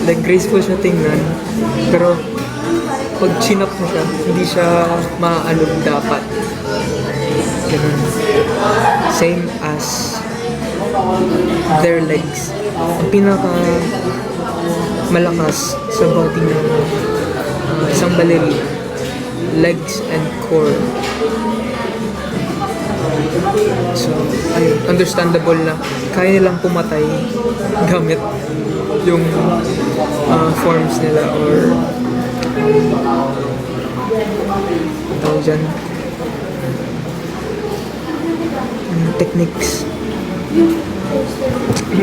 Like, graceful siya tingnan, pero pag chin-up mo siya, hindi siya maaalog dapat. Ganun. Same as their legs. Ang pinaka malakas sa body ng isang ballerina, legs and core. So, ayun, understandable na kaya nilang pumatay gamit yung forms nila or tawag dyan, techniques.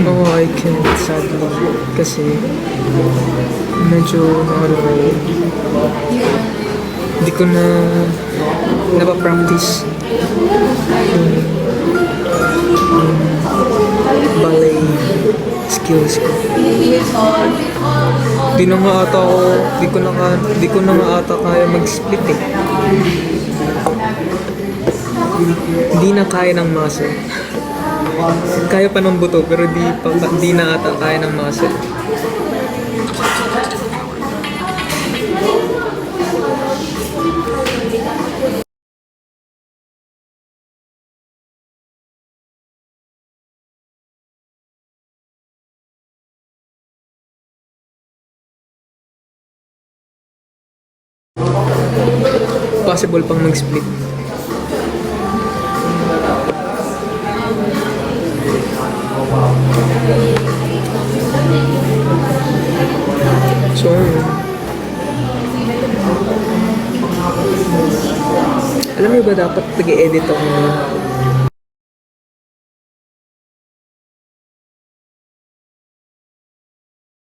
Oh, I can't, sadly, kasi medyo hindi ko na napapractice yung ballet skills ko. Di ko na nga ata kaya mag-split eh. Hindi na kaya ng muscle. Kaya pa ng buto pero di na ata kaya ng muscle. Possible pang mag-split. So, alam mo ba dapat nag-edit ako